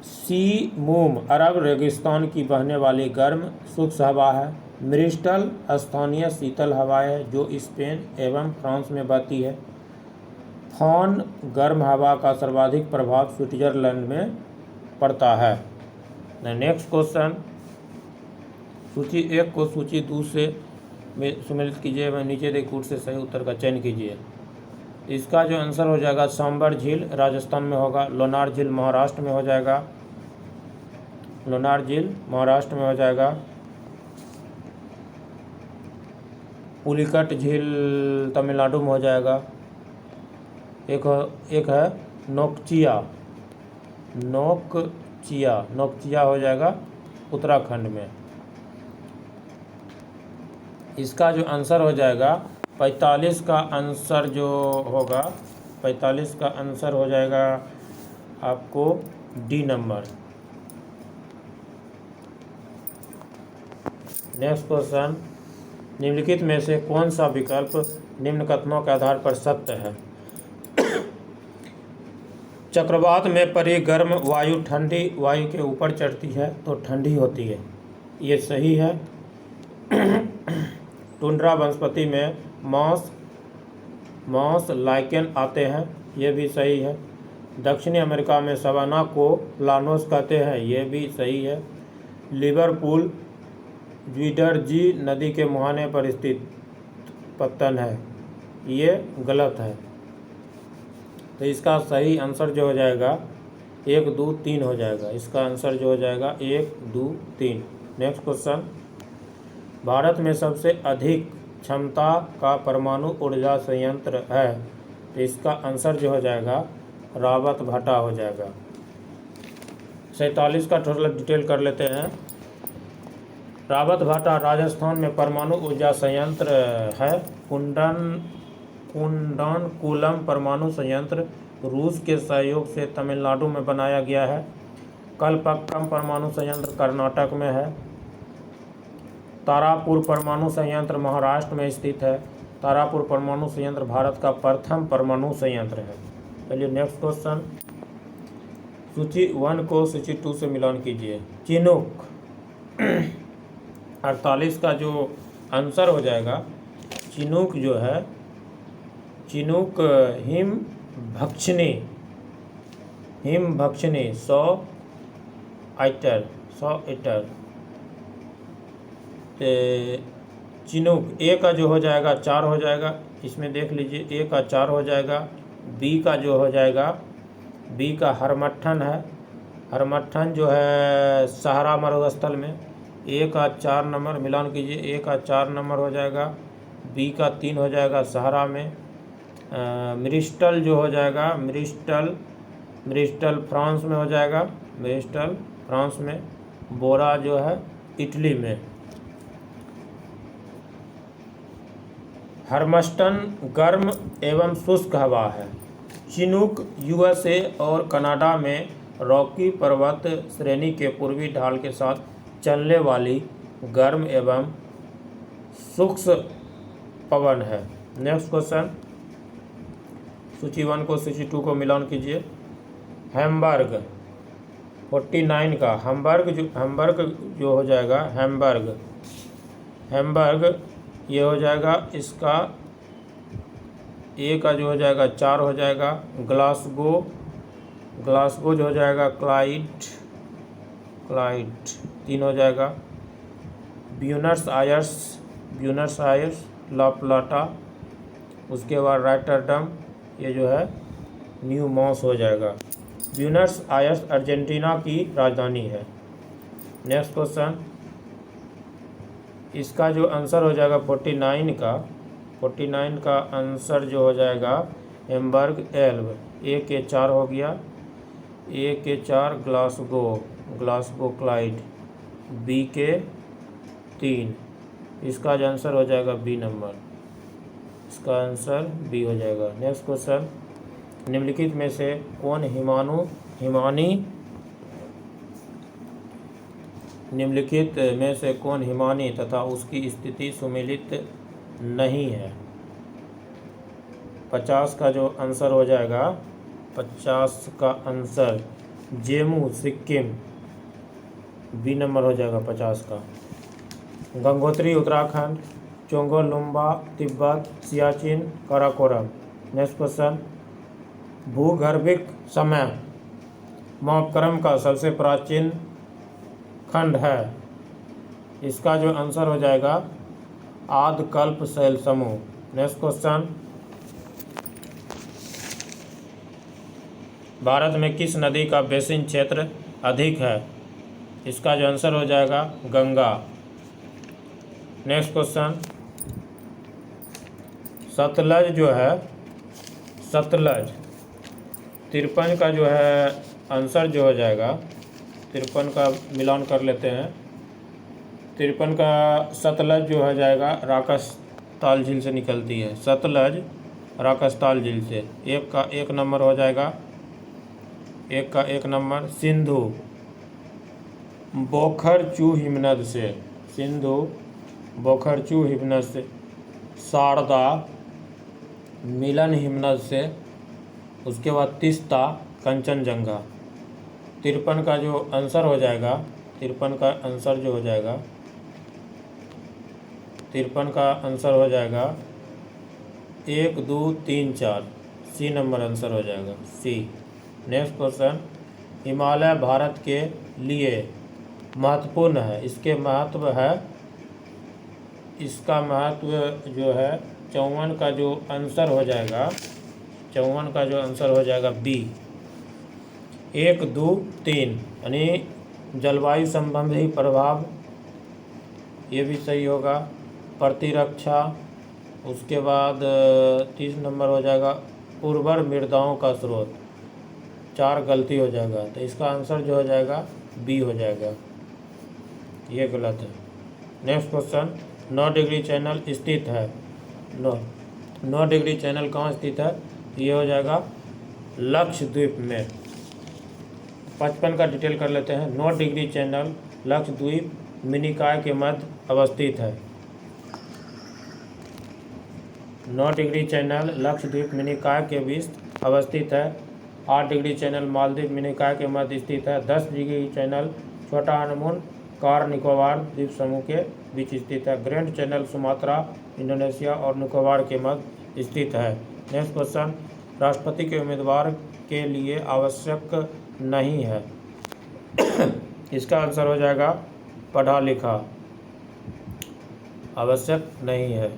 सीमूम अरब रेगिस्तान की बहने वाली गर्म शुष्क हवा है। मिरिस्टल स्थानीय शीतल हवा है जो स्पेन एवं फ्रांस में बहती है। फॉन गर्म हवा का सर्वाधिक प्रभाव स्विट्जरलैंड में पड़ता है। नेक्स्ट क्वेश्चन, सूची 1 को सूची 2 से सम्मिलित कीजिए व नीचे दे कूट से सही उत्तर का चयन कीजिए। इसका जो आंसर हो जाएगा सांबर झील राजस्थान में होगा। लोनार झील महाराष्ट्र में हो जाएगा। पुलिकट झील तमिलनाडु में हो जाएगा। एक है नोकचिया हो जाएगा उत्तराखंड में। इसका जो आंसर हो जाएगा 45 का आंसर जो होगा 45 का आंसर हो जाएगा आपको डी नंबर। नेक्स्ट क्वेश्चन, निम्नलिखित में से कौन सा विकल्प निम्न कथनों के आधार पर सत्य है? चक्रवात में पड़ी गर्म वायु ठंडी वायु के ऊपर चढ़ती है तो ठंडी होती है, ये सही है। टुंड्रा वनस्पति में मॉस लाइकेन आते हैं, ये भी सही है। दक्षिणी अमेरिका में सवाना को प्लानोस कहते हैं, ये भी सही है। लिवरपूल ज्वीडरजी नदी के मुहाने पर स्थित पत्तन है, ये गलत है। तो इसका सही आंसर जो हो जाएगा 1 2 3 हो जाएगा। इसका आंसर जो हो जाएगा 1 2 3। नेक्स्ट क्वेश्चन, भारत में सबसे अधिक क्षमता का परमाणु ऊर्जा संयंत्र है, तो इसका आंसर जो हो जाएगा रावत भाटा हो जाएगा। 47 का टोटल डिटेल कर लेते हैं। रावत भाटा राजस्थान में परमाणु ऊर्जा संयंत्र है। कुंडानकुलम परमाणु संयंत्र रूस के सहयोग से तमिलनाडु में बनाया गया है। कलपक्कम परमाणु संयंत्र कर्नाटक में है। तारापुर परमाणु संयंत्र महाराष्ट्र में स्थित है। तारापुर परमाणु संयंत्र भारत का प्रथम परमाणु संयंत्र है। चलिए नेक्स्ट क्वेश्चन, सूची 1 को सूची 2 से मिलान कीजिए। चिनूक 48 का जो आंसर हो जाएगा, चिनूक जो है, चिनूक हिमभक्षणी 100 ईटर। चिनूक ए का जो हो जाएगा 4 हो जाएगा, इसमें देख लीजिए ए का 4 हो जाएगा। बी का जो हो जाएगा, बी का हरमट्ठन है, हरमट्ठन जो है सहारा मरुस्थल में। ए का 4 नंबर मिलान कीजिए, ए का 4 नंबर हो जाएगा। बी का 3 हो जाएगा सहारा में। मिरिस्टल जो हो जाएगा, मिरिस्टल फ्रांस में हो जाएगा, मिरिस्टल फ्रांस में। बोरा जो है इटली में। हर्मस्टन गर्म एवं शुष्क हवा है। चिनूक यूएसए और कनाडा में रॉकी पर्वत श्रेणी के पूर्वी ढाल के साथ चलने वाली गर्म एवं शुष्क पवन है। नेक्स्ट क्वेश्चन, सूची 1 को सूची 2 को मिलान कीजिए। हैम्बर्ग 49 का हैम्बर्ग जो हो जाएगा, हैम्बर्ग ये हो जाएगा, इसका ए का जो हो जाएगा 4 हो जाएगा। ग्लासगो जो हो जाएगा, क्लाइड 3 हो जाएगा। ब्यूनस आयर्स ला प्लाटा, उसके बाद रॉटरडम ये जो है न्यू मॉस हो जाएगा। ब्यूनस आयर्स अर्जेंटीना की राजधानी है। नेक्स्ट क्वेश्चन, इसका जो आंसर हो जाएगा 49 का आंसर जो हो जाएगा हैम्बर्ग एल्ब। ए के 4 हो गया, ए के 4 ग्लासगो क्लाइड। बी के 3, इसका जो आंसर हो जाएगा बी नंबर, इसका आंसर बी हो जाएगा। नेक्स्ट क्वेश्चन, निम्नलिखित में से कौन हिमानी तथा उसकी स्थिति सुमेलित नहीं है? 50 का जो आंसर हो जाएगा, 50 का answer Zemu Sikkim, B number हो जाएगा 50 का। Gangotri Uttarakhand, Chongolumba Tibet, Siachen Karakoram. Next question, भूगर्भिक समय मापक्रम का सबसे प्राचीन खंड है, इसका जो आंसर हो जाएगा आद्यकल्प शैल समूह। नेक्स्ट क्वेश्चन, भारत में किस नदी का बेसिन क्षेत्र अधिक है, इसका जो आंसर हो जाएगा गंगा। नेक्स्ट क्वेश्चन, सतलज जो है, सतलज 53 का जो है आंसर जो हो जाएगा, 53 का मिलान कर लेते हैं। 53 का सतलज जो हो जाएगा राकसताल झील से निकलती है, सतलज राकसताल झील से। एक का 1 नंबर हो जाएगा, एक का 1 नंबर। सिंधु बोखर चू हिमनद से, सिंधु बोखर्चू हिमनद से, शारदा मिलन हिमनद से, उसके बाद तीस्ता कंचनजंगा। 53 का जो आंसर हो जाएगा, 53 का आंसर जो हो जाएगा, 53 का आंसर हो जाएगा 1 2 3 4, सी नंबर आंसर हो जाएगा, सी। नेक्स्ट क्वेश्चन, हिमालय भारत के लिए महत्वपूर्ण है, इसके महत्व है, इसका महत्व जो है 54 का जो आंसर हो जाएगा, 54 का जो आंसर हो जाएगा बी, 1 2 3, यानी जलवायु संबंधी प्रभाव, ये भी सही होगा। प्रतिरक्षा, उसके बाद 30 नंबर हो जाएगा उर्वर मृदाओं का स्रोत, 4 गलती हो जाएगा, तो इसका आंसर जो हो जाएगा बी हो जाएगा, ये गलत है। नेक्स्ट क्वेश्चन, 9 डिग्री चैनल स्थित है, 9 डिग्री चैनल कहाँ स्थित है, ये हो जाएगा लक्षद्वीप में। 55 का डिटेल कर लेते हैं। 9 डिग्री चैनल लक्षद्वीप मिनिकॉय के मध्य अवस्थित है। 9 डिग्री चैनल लक्षद्वीप मिनिकॉय के बीच अवस्थित है। 8 डिग्री चैनल मालदीव मिनिकॉय के मध्य स्थित है। 10 डिग्री चैनल छोटा हनुमान कार निकोबार द्वीप समूह के बीच स्थित है। ग्रैंड चैनल सुमात्रा, इंडोनेशिया और निकोबार के मध्य स्थित है। नेक्स्ट क्वेश्चन, राष्ट्रपति के उम्मीदवार के लिए आवश्यक नहीं है, इसका आंसर हो जाएगा पढ़ा लिखा, आवश्यक नहीं है।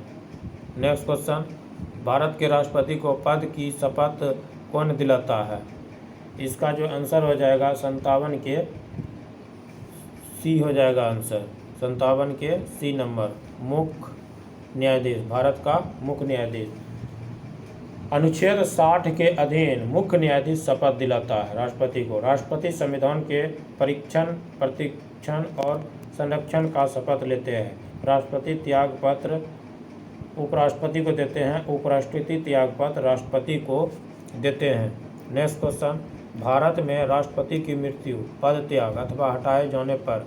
नेक्स्ट क्वेश्चन, भारत के राष्ट्रपति को पद की शपथ कौन दिलाता है, इसका जो आंसर हो जाएगा 57 के सी हो जाएगा आंसर, 57 के सी नंबर, मुख्य न्यायाधीश, भारत का मुख्य न्यायाधीश। अनुच्छेद 60 के अधीन मुख्य न्यायाधीश शपथ दिलाता है राष्ट्रपति को। राष्ट्रपति संविधान के परीक्षण, प्रतिक्षण और संरक्षण का शपथ लेते हैं। राष्ट्रपति त्याग पत्र उपराष्ट्रपति को देते हैं, उपराष्ट्रपति त्याग पत्र राष्ट्रपति को देते हैं। नेक्स्ट क्वेश्चन, भारत में राष्ट्रपति की मृत्यु, पद त्याग अथवा हटाए जाने पर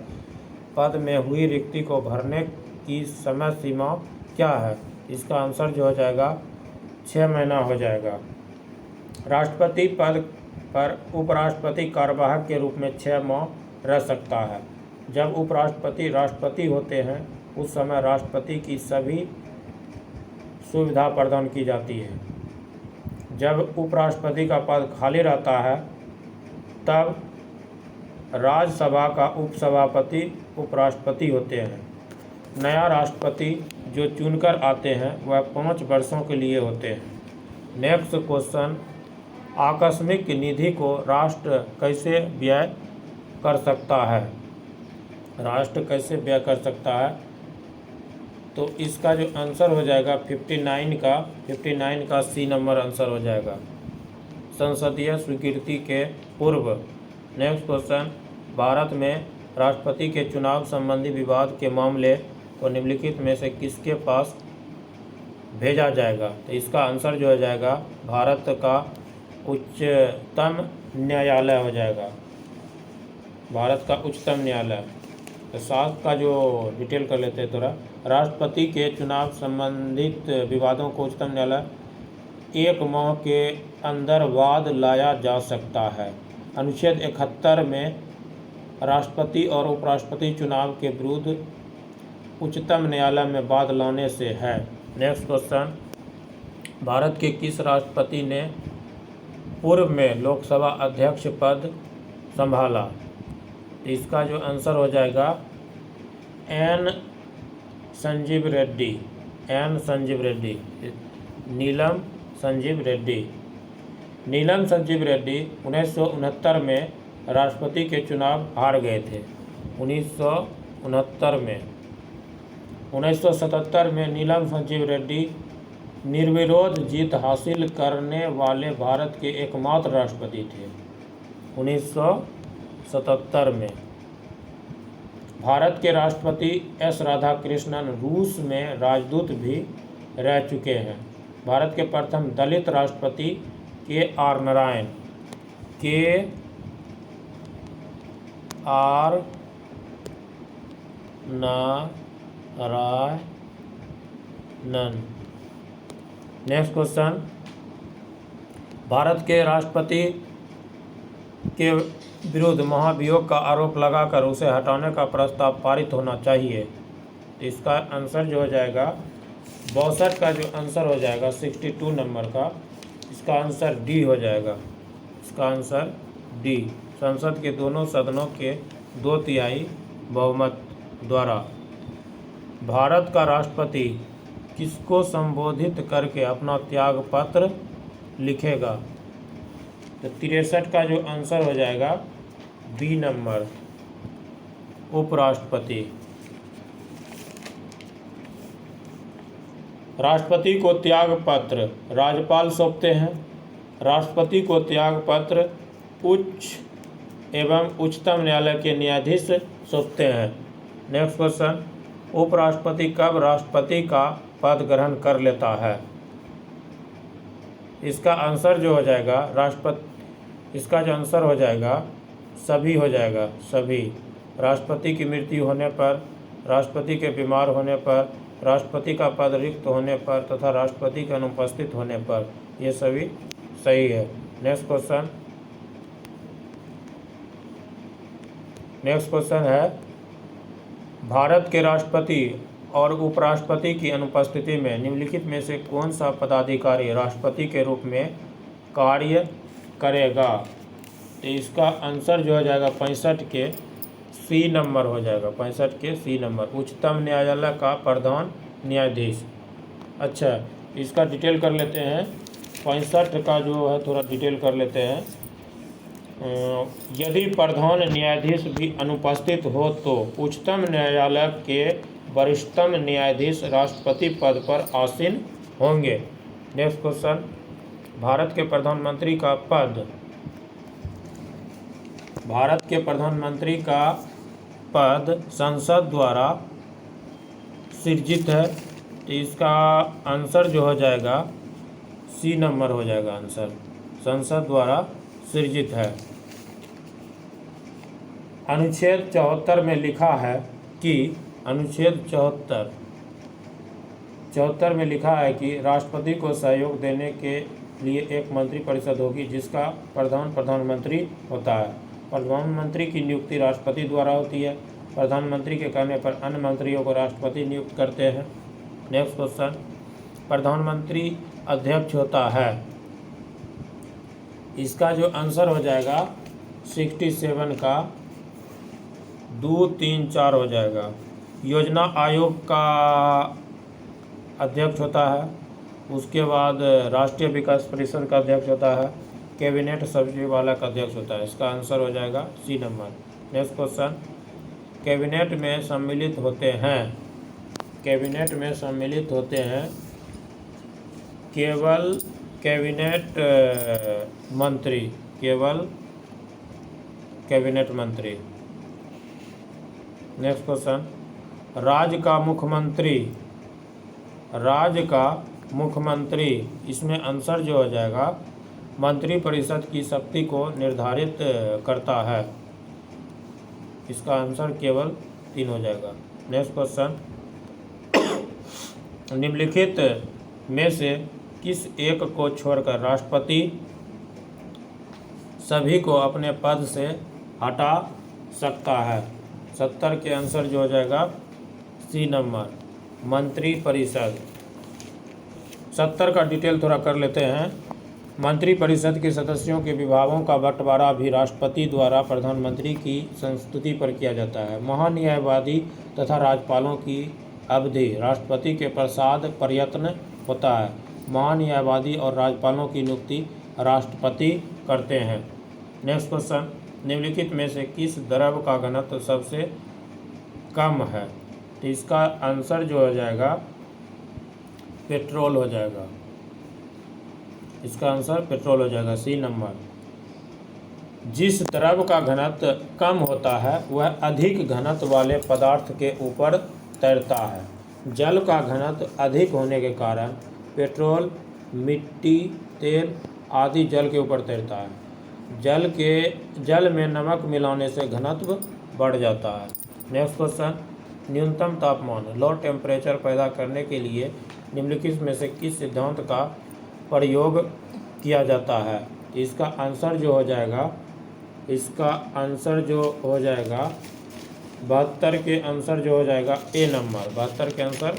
पद में हुई रिक्ति को भरने की समय सीमा क्या है, इसका आंसर जो हो जाएगा 6 महीना हो जाएगा। राष्ट्रपति पद पर उपराष्ट्रपति कार्यवाहक के रूप में 6 माह रह सकता है। जब उपराष्ट्रपति राष्ट्रपति होते हैं उस समय राष्ट्रपति की सभी सुविधा प्रदान की जाती है। जब उपराष्ट्रपति का पद खाली रहता है तब राज्यसभा का उपसभापति उपराष्ट्रपति होते हैं। नया राष्ट्रपति जो चुनकर आते हैं वह 5 वर्षों के लिए होते हैं। नेक्स्ट क्वेश्चन, आकस्मिक निधि को राष्ट्र कैसे व्यय कर सकता है, राष्ट्र कैसे व्यय कर सकता है, तो इसका जो आंसर हो जाएगा 59 का सी नंबर आंसर हो जाएगा, संसदीय स्वीकृति के पूर्व। नेक्स्ट क्वेश्चन, भारत में राष्ट्रपति के चुनाव संबंधी विवाद के मामले को निम्नलिखित में से किसके पास भेजा जाएगा, तो इसका आंसर जो हो जाएगा भारत का उच्चतम न्यायालय हो जाएगा, भारत का उच्चतम न्यायालय। तो 7 का जो डिटेल कर लेते हैं थोड़ा, राष्ट्रपति के चुनाव संबंधित विवादों को उच्चतम न्यायालय 1 माह के अंदर वाद लाया जा सकता है। अनुच्छेद 71 में राष्ट्रपति और उपराष्ट्रपति चुनाव के विरुद्ध उच्चतम न्यायालय में वाद लाने से है। नेक्स्ट क्वेश्चन, भारत के किस राष्ट्रपति ने पूर्व में लोकसभा अध्यक्ष पद संभाला, इसका जो आंसर हो जाएगा एन संजीव रेड्डी, एन संजीव रेड्डी, नीलम संजीव रेड्डी। नीलम संजीव रेड्डी 1969 में राष्ट्रपति के चुनाव हार गए थे, 1969 में। 1977 में नीलम संजीव रेड्डी निर्विरोध जीत हासिल करने वाले भारत के एकमात्र राष्ट्रपति थे, 1977 में। भारत के राष्ट्रपति एस राधाकृष्णन रूस में राजदूत भी रह चुके हैं। भारत के प्रथम दलित राष्ट्रपति के आर नारायण, के आर रायनन। नेक्स्ट क्वेश्चन, भारत के राष्ट्रपति के विरुद्ध महाभियोग का आरोप लगाकर उसे हटाने का प्रस्ताव पारित होना चाहिए। तो इसका आंसर जो हो जाएगा 62 का जो आंसर हो जाएगा 62 नंबर का, इसका आंसर डी हो जाएगा। इसका आंसर डी, संसद के दोनों सदनों के 2/3 बहुमत द्वारा। भारत का राष्ट्रपति किसको संबोधित करके अपना त्यागपत्र लिखेगा? तो 63 का जो आंसर हो जाएगा बी नंबर, उपराष्ट्रपति। राष्ट्रपति को त्यागपत्र राज्यपाल सौंपते हैं। राष्ट्रपति को त्यागपत्र उच्च एवं उच्चतम न्यायालय के न्यायाधीश सौंपते हैं। नेक्स्ट क्वेश्चन, उपराष्ट्रपति कब राष्ट्रपति का पद ग्रहण कर लेता है? इसका आंसर जो हो जाएगा इसका जो आंसर हो जाएगा सभी हो जाएगा, सभी। राष्ट्रपति की मृत्यु होने पर, राष्ट्रपति के बीमार होने पर, राष्ट्रपति का पद रिक्त होने पर तथा राष्ट्रपति के अनुपस्थित होने पर, ये सभी सही है। नेक्स्ट क्वेश्चन है, भारत के राष्ट्रपति और उपराष्ट्रपति की अनुपस्थिति में निम्नलिखित में से कौन सा पदाधिकारी राष्ट्रपति के रूप में कार्य करेगा? तो इसका आंसर जो हो जाएगा 65 के सी नंबर हो जाएगा, 65 के सी नंबर, उच्चतम न्यायालय का प्रधान न्यायाधीश। अच्छा, इसका डिटेल कर लेते हैं। 65 का जो है थोड़ा डिटेल कर लेते हैं। यदि प्रधान न्यायाधीश भी अनुपस्थित हो तो उच्चतम न्यायालय के वरिष्ठतम न्यायाधीश राष्ट्रपति पद पर आसीन होंगे। नेक्स्ट क्वेश्चन, भारत के प्रधानमंत्री का पद संसद द्वारा सृजित है। तो इसका आंसर जो हो जाएगा सी नंबर हो जाएगा आंसर, संसद द्वारा सृजित है। अनुच्छेद 74 में लिखा है कि अनुच्छेद 74 में लिखा है कि राष्ट्रपति को सहयोग देने के लिए एक मंत्रिपरिषद होगी जिसका प्रधानमंत्री होता है। प्रधानमंत्री की नियुक्ति राष्ट्रपति द्वारा होती है। प्रधानमंत्री के कहने पर अन्य मंत्रियों को राष्ट्रपति नियुक्त करते हैं। नेक्स्ट क्वेश्चन, प्रधानमंत्री अध्यक्ष होता है। इसका जो आंसर हो जाएगा 67 का 2, 3, 4 हो जाएगा। योजना आयोग का अध्यक्ष होता है। उसके बाद राष्ट्रीय विकास परिषद का अध्यक्ष होता है। कैबिनेट सचिवालय का अध्यक्ष होता है। इसका आंसर हो जाएगा C number. Next question, cabinet में सम्मिलित होते हैं केवल कैबिनेट मंत्री। नेक्स्ट क्वेश्चन, राज्य का मुख्यमंत्री, इसमें आंसर जो हो जाएगा मंत्रिपरिषद की शक्ति को निर्धारित करता है। इसका आंसर केवल 3 हो जाएगा। नेक्स्ट क्वेश्चन, निम्नलिखित में से किस एक को छोड़कर राष्ट्रपति सभी को अपने पद से हटा सकता है? 70 के आंसर जो हो जाएगा सी नंबर, मंत्रिपरिषद। 70 का डिटेल थोड़ा कर लेते हैं। मंत्रिपरिषद के सदस्यों के विभागों का बंटवारा भी राष्ट्रपति द्वारा प्रधानमंत्री की संस्तुति पर किया जाता है। महान्यायवादी तथा राज्यपालों की अवधि राष्ट्रपति के प्रसाद प्रयत्न होता है। महान्यायवादी और राज्यपालों की नियुक्ति राष्ट्रपति करते हैं। नेक्स्ट क्वेश्चन, निम्नलिखित में से किस द्रव्य का घनत्व सबसे कम है? तो इसका आंसर जो हो जाएगा पेट्रोल हो जाएगा। इसका आंसर पेट्रोल हो जाएगा, सी नंबर। जिस द्रव्य का घनत्व कम होता है वह अधिक घनत्व वाले पदार्थ के ऊपर तैरता है। जल का घनत्व अधिक होने के कारण पेट्रोल, मिट्टी, तेल आदि जल के ऊपर तैरता है। जल में नमक मिलाने से घनत्व बढ़ जाता है। नेक्स्ट क्वेश्चन, न्यूनतम तापमान लो टेम्परेचर पैदा करने के लिए निम्नलिखित में से किस सिद्धांत का प्रयोग किया जाता है? इसका आंसर जो हो जाएगा 72 के आंसर जो हो जाएगा ए नंबर, 72 के आंसर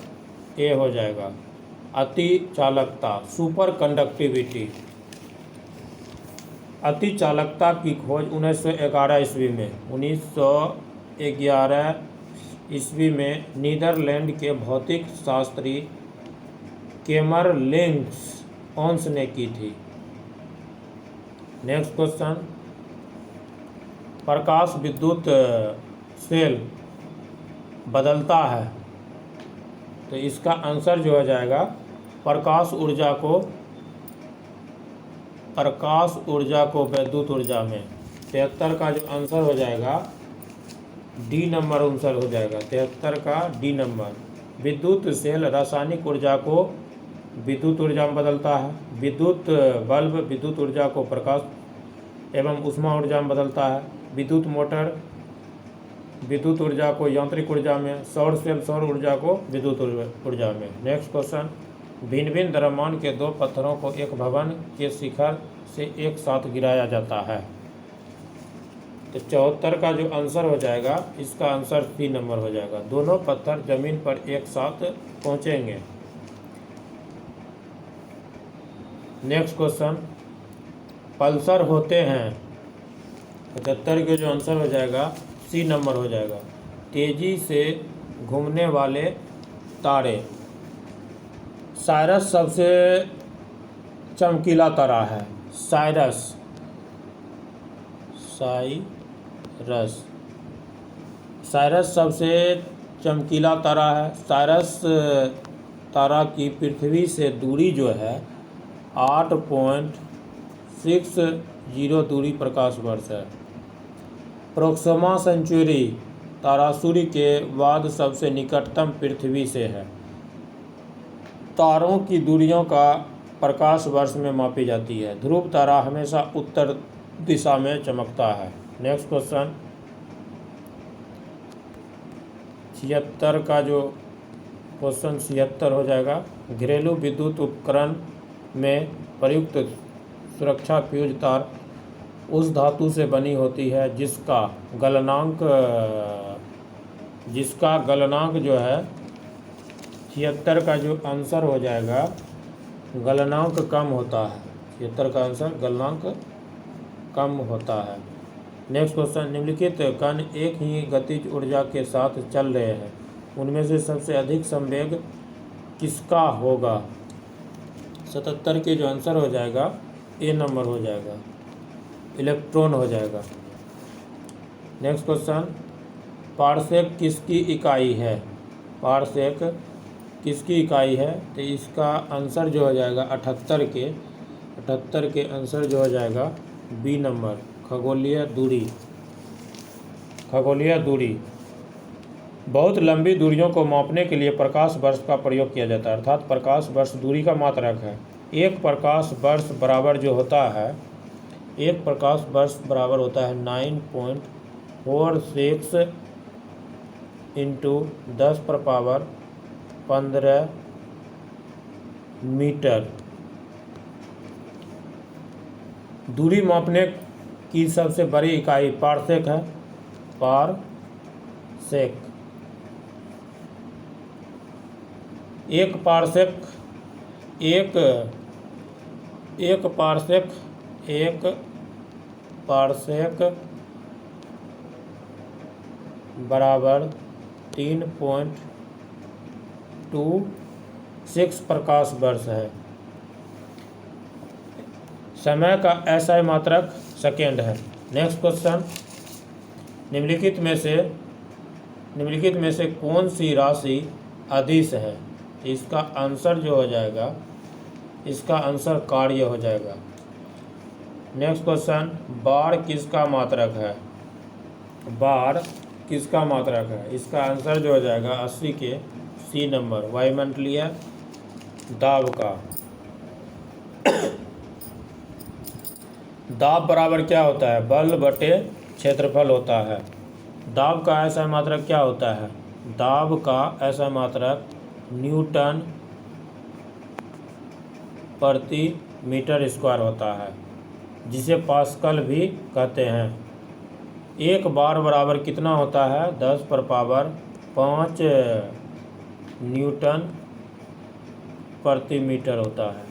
ए हो जाएगा। अति चालकता सुपर कंडक्टिविटी। अति चालकता की खोज 1911 ईस्वी में 1911 ईस्वी में नीदरलैंड के भौतिक शास्त्री कैमरलिंस ओंस ने की थी। नेक्स्ट क्वेश्चन, प्रकाश विद्युत सेल बदलता है, तो इसका आंसर जो हो जाएगा प्रकाश ऊर्जा को विद्युत ऊर्जा में। 73 का जो आंसर हो जाएगा डी नंबर आंसर हो जाएगा, 73 का डी नंबर। विद्युत सेल रासायनिक ऊर्जा को विद्युत ऊर्जा में बदलता है। विद्युत बल्ब विद्युत ऊर्जा को प्रकाश एवं ऊष्मा ऊर्जा में बदलता है। विद्युत मोटर विद्युत ऊर्जा को यांत्रिक ऊर्जा में। सौर सेल सौर ऊर्जा को विद्युत ऊर्जा में। नेक्स्ट क्वेश्चन, भिन्न भिन्न द्रव्यमान के दो पत्थरों को एक भवन के शिखर से एक साथ गिराया जाता है, तो 74 का जो आंसर हो जाएगा इसका आंसर सी नंबर हो जाएगा। दोनों पत्थर जमीन पर एक साथ पहुंचेंगे। नेक्स्ट क्वेश्चन, पल्सर होते हैं, 75 के जो आंसर हो जाएगा सी नंबर हो जाएगा। तेजी से घूमने वाले तारे। साइरस सबसे चमकीला तारा है। साइरस सबसे चमकीला तारा है। साइरस तारा की पृथ्वी से दूरी जो है 8.60 दूरी प्रकाश वर्ष है। प्रोक्सिमा सेंचुरी तारा सूर्य के बाद सबसे निकटतम पृथ्वी से है। तारों की दूरियों का प्रकाश वर्ष में मापी जाती है। ध्रुव तारा हमेशा उत्तर दिशा में चमकता है। नेक्स्ट क्वेश्चन, 76 का जो क्वेश्चन 76 हो जाएगा। घरेलू विद्युत उपकरण में प्रयुक्त सुरक्षा फ्यूज तार उस धातु से बनी होती है जिसका गलनांक जो है 76 का जो आंसर हो जाएगा गलनांक कम होता है। 76 का आंसर गलनांक कम होता है। नेक्स्ट क्वेश्चन, निम्नलिखित कण एक ही गतिज ऊर्जा के साथ चल रहे हैं, उनमें से सबसे अधिक संवेग किसका होगा? 77 के जो आंसर हो जाएगा ए नंबर हो जाएगा, इलेक्ट्रॉन हो जाएगा। नेक्स्ट क्वेश्चन, पारसेक किसकी इकाई है? पारसेक किसकी इकाई है? तो इसका आंसर जो हो जाएगा 78 के आंसर जो हो जाएगा बी नंबर, खगोलीय दूरी। बहुत लंबी दूरियों को मापने के लिए प्रकाश वर्ष का प्रयोग किया जाता है, अर्थात प्रकाश वर्ष दूरी का मात्रक है। एक प्रकाश वर्ष बराबर जो होता है 9.46 इंटू 10⁻15 मीटर। दूरी मापने की सबसे बड़ी इकाई पारसेक है। पारसेक एक पारसेक बराबर 3.26 प्रकाश वर्ष है। समय का ऐसा मात्रक सेकेंड है। नेक्स्ट क्वेश्चन, निम्नलिखित में से कौन सी राशि अदिश है? इसका आंसर जो हो जाएगा इसका आंसर कार्य हो जाएगा। नेक्स्ट क्वेश्चन, बार किसका मात्रक है? बार किसका मात्रक है? इसका आंसर जो हो जाएगा 80 के सी नंबर, वायुमंडलीय दाब का। दाब बराबर क्या होता है? बल बटे क्षेत्रफल होता है। दाब का ऐसा मात्रक क्या होता है? दाब का ऐसा मात्रक न्यूटन प्रति मीटर स्क्वायर होता है, जिसे पास्कल भी कहते हैं। एक बार बराबर कितना होता है? 10⁵ न्यूटन प्रति मीटर होता है।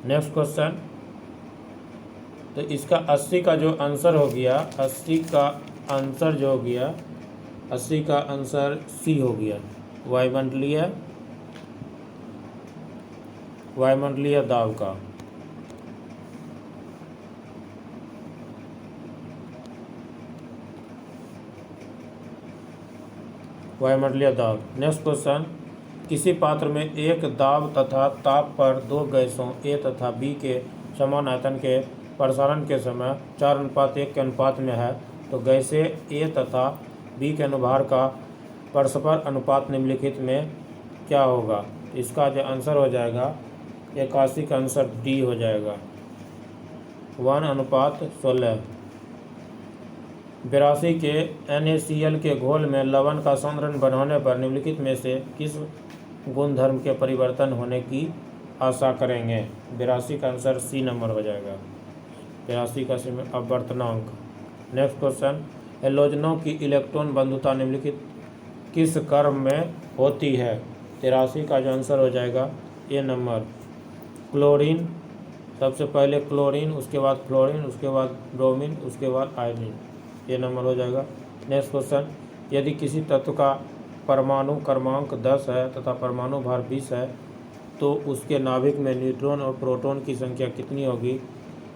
नेक्स्ट क्वेश्चन, तो इसका 80 का जो आंसर हो गया, 80 का आंसर जो हो गया, 80 का आंसर सी हो गया। वायुमंडलीय दाब का। वायुमंडलीय दाब। नेक्स्ट क्वेश्चन, किसी पात्र में एक दाब तथा ताप पर दो गैसों ए तथा बी के समान आयतन के प्रसारण के समय 4:1 के अनुपात में है, तो गैसें ए तथा बी के अनुभार का परस्पर अनुपात निम्नलिखित में क्या होगा? इसका जो आंसर हो जाएगा 81 का आंसर डी हो जाएगा, 1:16। 82 के NaCl के घोल में लवण का सांद्रण बढ़ाने पर निम्नलिखित में से किस गुणधर्म के परिवर्तन होने की आशा करेंगे? 82 का आंसर सी नंबर हो जाएगा, 82 का अपवर्तनांक। नेक्स्ट क्वेश्चन, हेलोजनों की इलेक्ट्रॉन बंधुता निम्नलिखित किस क्रम में होती है? 83 का जो आंसर हो जाएगा ए नंबर, क्लोरीन, सबसे पहले क्लोरीन, उसके बाद फ्लोरीन, उसके बाद ब्रोमीन, उसके बाद आयोडीन, ये नंबर हो जाएगा। नेक्स्ट क्वेश्चन, यदि किसी तत्व का परमाणु क्रमांक 10 है तथा परमाणु भार 20 है, तो उसके नाभिक में न्यूट्रॉन और प्रोटॉन की संख्या कितनी होगी?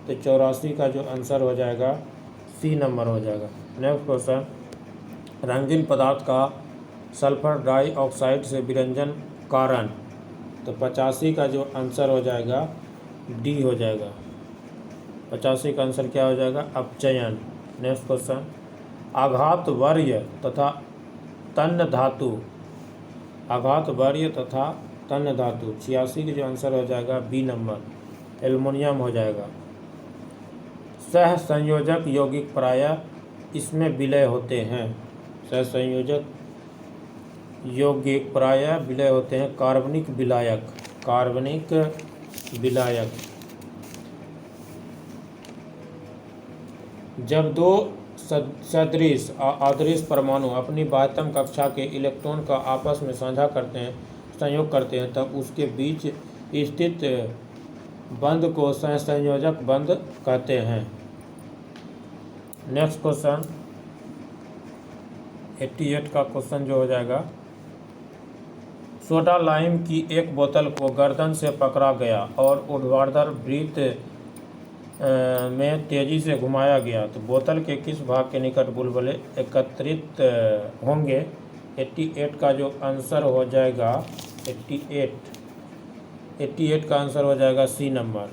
तो 84 का जो आंसर हो जाएगा सी नंबर हो जाएगा। नेक्स्ट क्वेश्चन, रंगीन पदार्थ का सल्फर डाइऑक्साइड से विरंजन कारण, तो 85 का जो आंसर हो जाएगा डी हो जाएगा, 85 का आंसर क्या हो जाएगा? अपचयन। नेक्स्ट क्वेश्चन, आघातवर्य तथा तन्य धातु, आघातवर्य तथा तन्य धातु, 86 का जो आंसर हो जाएगा बी नंबर, एल्युमिनियम हो जाएगा। सह संयोजक यौगिक प्रायः इसमें विलय होते हैं, सह संयोजक यौगिक प्रायः विलय होते हैं कार्बनिक विलायक, कार्बनिक विलायक। जब दो सदृश अदृश्य परमाणु अपनी बाह्यतम कक्षा के इलेक्ट्रॉन का आपस में साझा करते हैं, संयोग करते हैं, तब उसके बीच स्थित बंध को सहसंयोजक बंध कहते हैं। नेक्स्ट क्वेश्चन, 88 का क्वेश्चन जो हो जाएगा, सोडा लाइम की एक बोतल को गर्दन से पकड़ा गया और ऊर्ध्वाधर वृत्त में तेजी से घुमाया गया, तो बोतल के किस भाग के निकट बुलबुले एकत्रित होंगे? 88 का जो आंसर हो जाएगा 88 का आंसर हो जाएगा सी नंबर,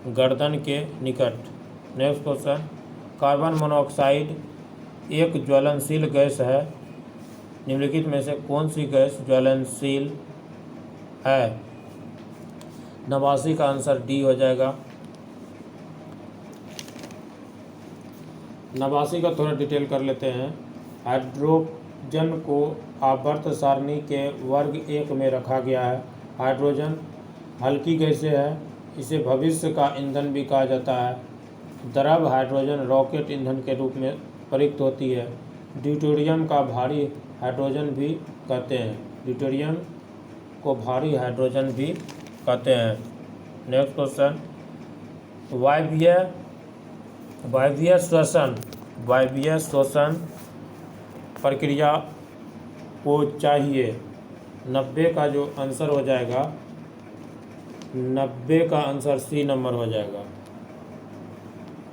गर्दन के निकट। नेक्स्ट क्वेश्चन, कार्बन मोनोऑक्साइड एक ज्वलनशील गैस है, निम्नलिखित में से कौन सी गैस ज्वलनशील है? 89 का आंसर डी हो जाएगा। 89 का थोड़ा डिटेल कर लेते हैं। हाइड्रोजन को आवर्त सारणी के वर्ग 1 में रखा गया है। हाइड्रोजन हल्की गैस है, इसे भविष्य का ईंधन भी कहा जाता है। द्रव हाइड्रोजन रॉकेट ईंधन के रूप में प्रयुक्त होती है। ड्यूटेरियम का भारी हाइड्रोजन भी कहते हैं, ड्यूटेरियम को भारी हाइड्रोजन भी कहते हैं। नेक्स्ट क्वेश्चन, वायवीय श्वसन प्रक्रिया को चाहिए। 90 का जो आंसर हो जाएगा, 90 का आंसर सी नंबर हो जाएगा,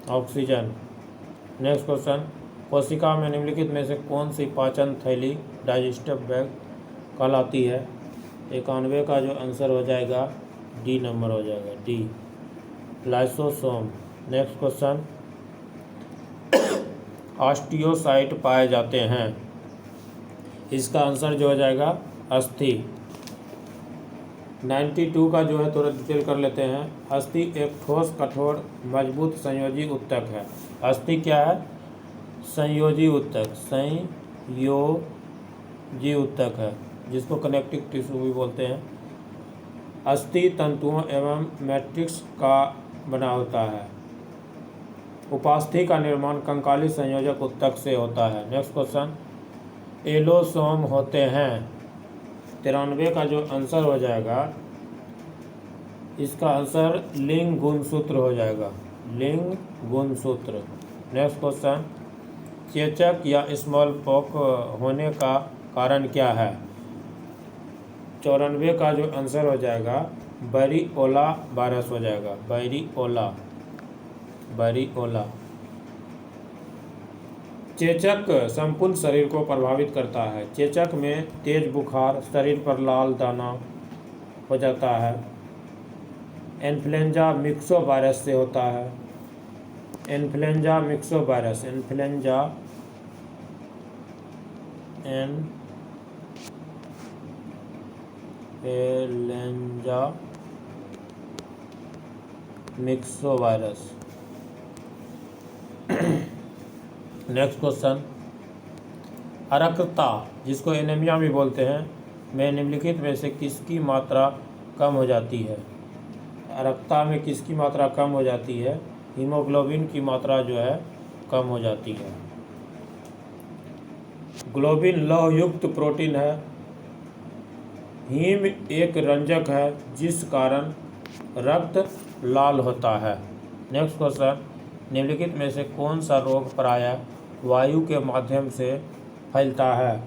ऑक्सीजन। नेक्स्ट क्वेश्चन, कोशिका में निम्नलिखित में से कौन सी पाचन थैली डाइजेस्टिव बैग कहलाती है? 91 का जो आंसर हो जाएगा डी नंबर हो जाएगा, D, lysosome. Next question, osteocyte पाए जाते हैं, इसका आंसर जो हो जाएगा अस्थि। 92 का जो है थोड़ा डिटेल कर लेते हैं। अस्थि एक ठोस कठोर मजबूत संयोजी उत्तक है। अस्थि क्या है? संयोजी उत्तक, संयोजी जी उत्तक है, जिसको कनेक्टिव टिश्यू भी बोलते हैं। अस्थि तंतुओं एवं मैट्रिक्स का बना होता है। उपास्थि का निर्माण कंकाली संयोजक उत्तक से होता है। नेक्स्ट क्वेश्चन, एलोसोम होते हैं। 93 का जो आंसर हो जाएगा, इसका आंसर लिंग गुणसूत्र हो जाएगा, लिंग गुणसूत्र। नेक्स्ट क्वेश्चन, चेचक या स्मॉल पॉक्स होने का कारण क्या है? 94 का जो आंसर हो जाएगा वेरिओला वायरस हो जाएगा, वेरिओला, वेरिओला। चेचक संपूर्ण शरीर को प्रभावित करता है। चेचक में तेज बुखार, शरीर पर लाल दाना हो जाता है। इन्फ्लुएंजा मिक्सो वायरस से होता है, influenza myxo virus, influenza myxo virus. Next question, अरक्तता जिसको एनीमिया भी बोलते हैं में निम्नलिखित में से किसकी मात्रा कम हो जाती है? अरक्तता में किसकी मात्रा कम हो जाती है? हीमोग्लोबिन की मात्रा जो है कम हो जाती है। ग्लोबिन लौह युक्त प्रोटीन है। हीम एक रंजक है जिस कारण रक्त लाल होता है। नेक्स्ट क्वेश्चन, निम्नलिखित में से कौन सा रोग प्रायः वायु के माध्यम से फैलता है?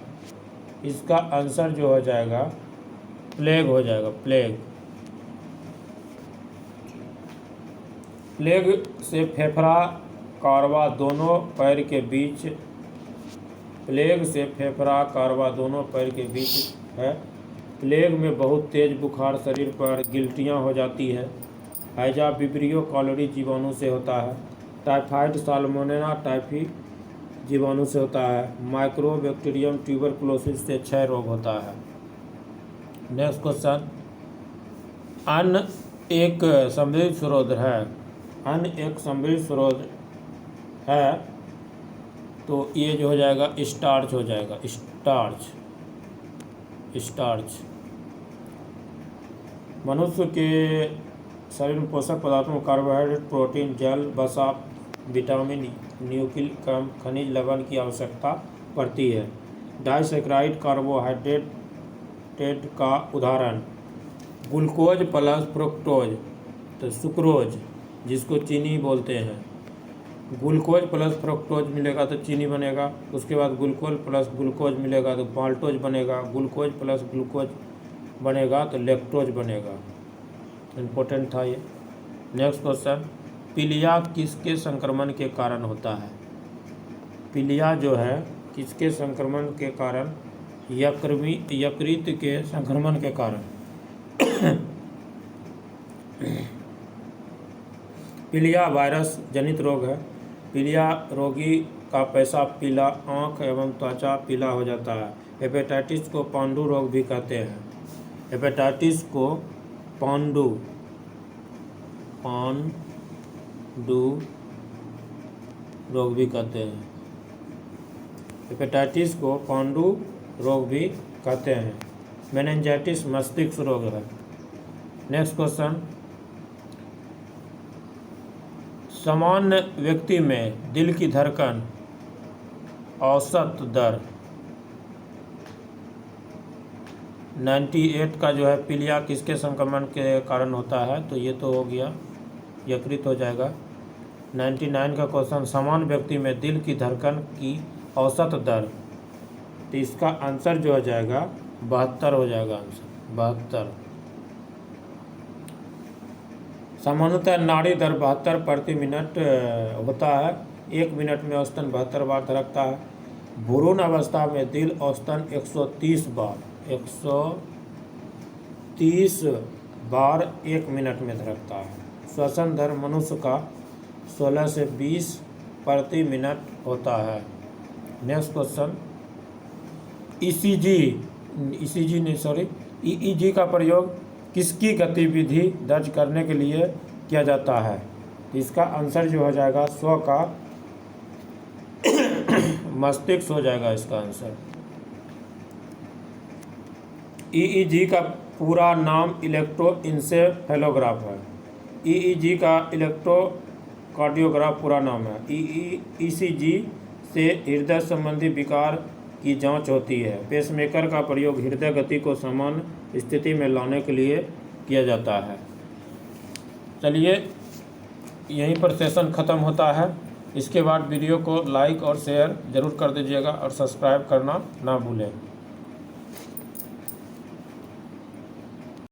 इसका आंसर जो हो जाएगा प्लेग हो जाएगा, प्लेग। प्लेग से फेफड़ा कार्वा दोनों पैर के बीच, प्लेग से फेफड़ा कार्वा दोनों पैर के बीच है। प्लेग में बहुत तेज बुखार, शरीर पर गिल्टियाँ हो जाती है। हैजा विब्रियो कॉलरी जीवाणु से होता है। टाइफाइड साल्मोनेला टाइफी जीवाणु से होता है। माइक्रोबैक्टीरियम ट्यूबरकुलोसिस से क्षय रोग होता है। नेक्स्ट क्वेश्चन, अन्न एक समृद्ध स्रोत है, अन्न एक समृद्ध स्रोत है, तो ये जो हो जाएगा स्टार्च हो जाएगा, स्टार्च, स्टार्च। मनुष्य के शरीर में पोषक पदार्थों कार्बोहाइड्रेट, प्रोटीन, जल, वसा, विटामिन, न्यूक्लिक खनिज लवण की आवश्यकता पड़ती है। डाइसैकराइड कार्बोहाइड्रेट का उदाहरण ग्लूकोज प्लस फ्रुक्टोज, तो सुक्रोज जिसको चीनी बोलते हैं। ग्लूकोज प्लस फ्रुक्टोज मिलेगा तो चीनी बनेगा, उसके बाद ग्लूकोज प्लस ग्लूकोज मिलेगा तो माल्टोज बनेगा, ग्लूकोज प्लस ग्लूकोज बनेगा तो लैक्टोज बनेगा। इम्पोर्टेंट था ये। नेक्स्ट क्वेश्चन, पीलिया किसके संक्रमण के कारण होता है? पीलिया जो है किसके संक्रमण के कारण? यकृत के संक्रमण के कारण। पीलिया वायरस जनित रोग है। पीलिया रोगी का पेशाब पीला, आँख एवं त्वचा पीला हो जाता है। हेपेटाइटिस को पांडु रोग भी कहते हैं। हेपेटाइटिस को पांडु रोग भी कहते हैं। हेपेटाइटिस को पांडु रोग भी कहते हैं। मेनिंजाइटिस मस्तिष्क रोग है। नेक्स्ट क्वेश्चन, सामान्य व्यक्ति में दिल की धड़कन औसत दर 98 का जो है पीलिया किसके संक्रमण के कारण होता है? तो ये तो हो गया, यकृत हो जाएगा। 99 का क्वेश्चन, सामान्य व्यक्ति में दिल की धड़कन की औसत दर, तो इसका आंसर जो हो जाएगा 72 हो जाएगा, आंसर 72। सामान्यतः नाड़ी दर 72 प्रति मिनट होता है। 1 मिनट में औसतन 72 बार धड़कता है। भ्रूण अवस्था में दिल औसतन 130 बार 1 मिनट में धड़कता है। श्वसन दर मनुष्य का 16 से 20 प्रति मिनट होता है। नेक्स्ट क्वेश्चन, ईईजी का प्रयोग किसकी गतिविधि दर्ज करने के लिए किया जाता है? तो इसका आंसर जो हो जाएगा 100 का मस्तिष्क हो जाएगा इसका आंसर। ईईजी का पूरा नाम इलेक्ट्रोइंसेफेलोग्राफ है। ईईजी का इलेक्ट्रोकार्डियोग्राफ पूरा नाम है। ईसीजी से हृदय संबंधी विकार की जांच होती है। पेसमेकर का प्रयोग हृदय गति को सामान्य स्थिति में लाने के लिए किया जाता है। चलिए यहीं पर सेशन ख़त्म होता है। इसके बाद वीडियो को लाइक और शेयर ज़रूर कर दीजिएगा और सब्सक्राइब करना ना भूलें।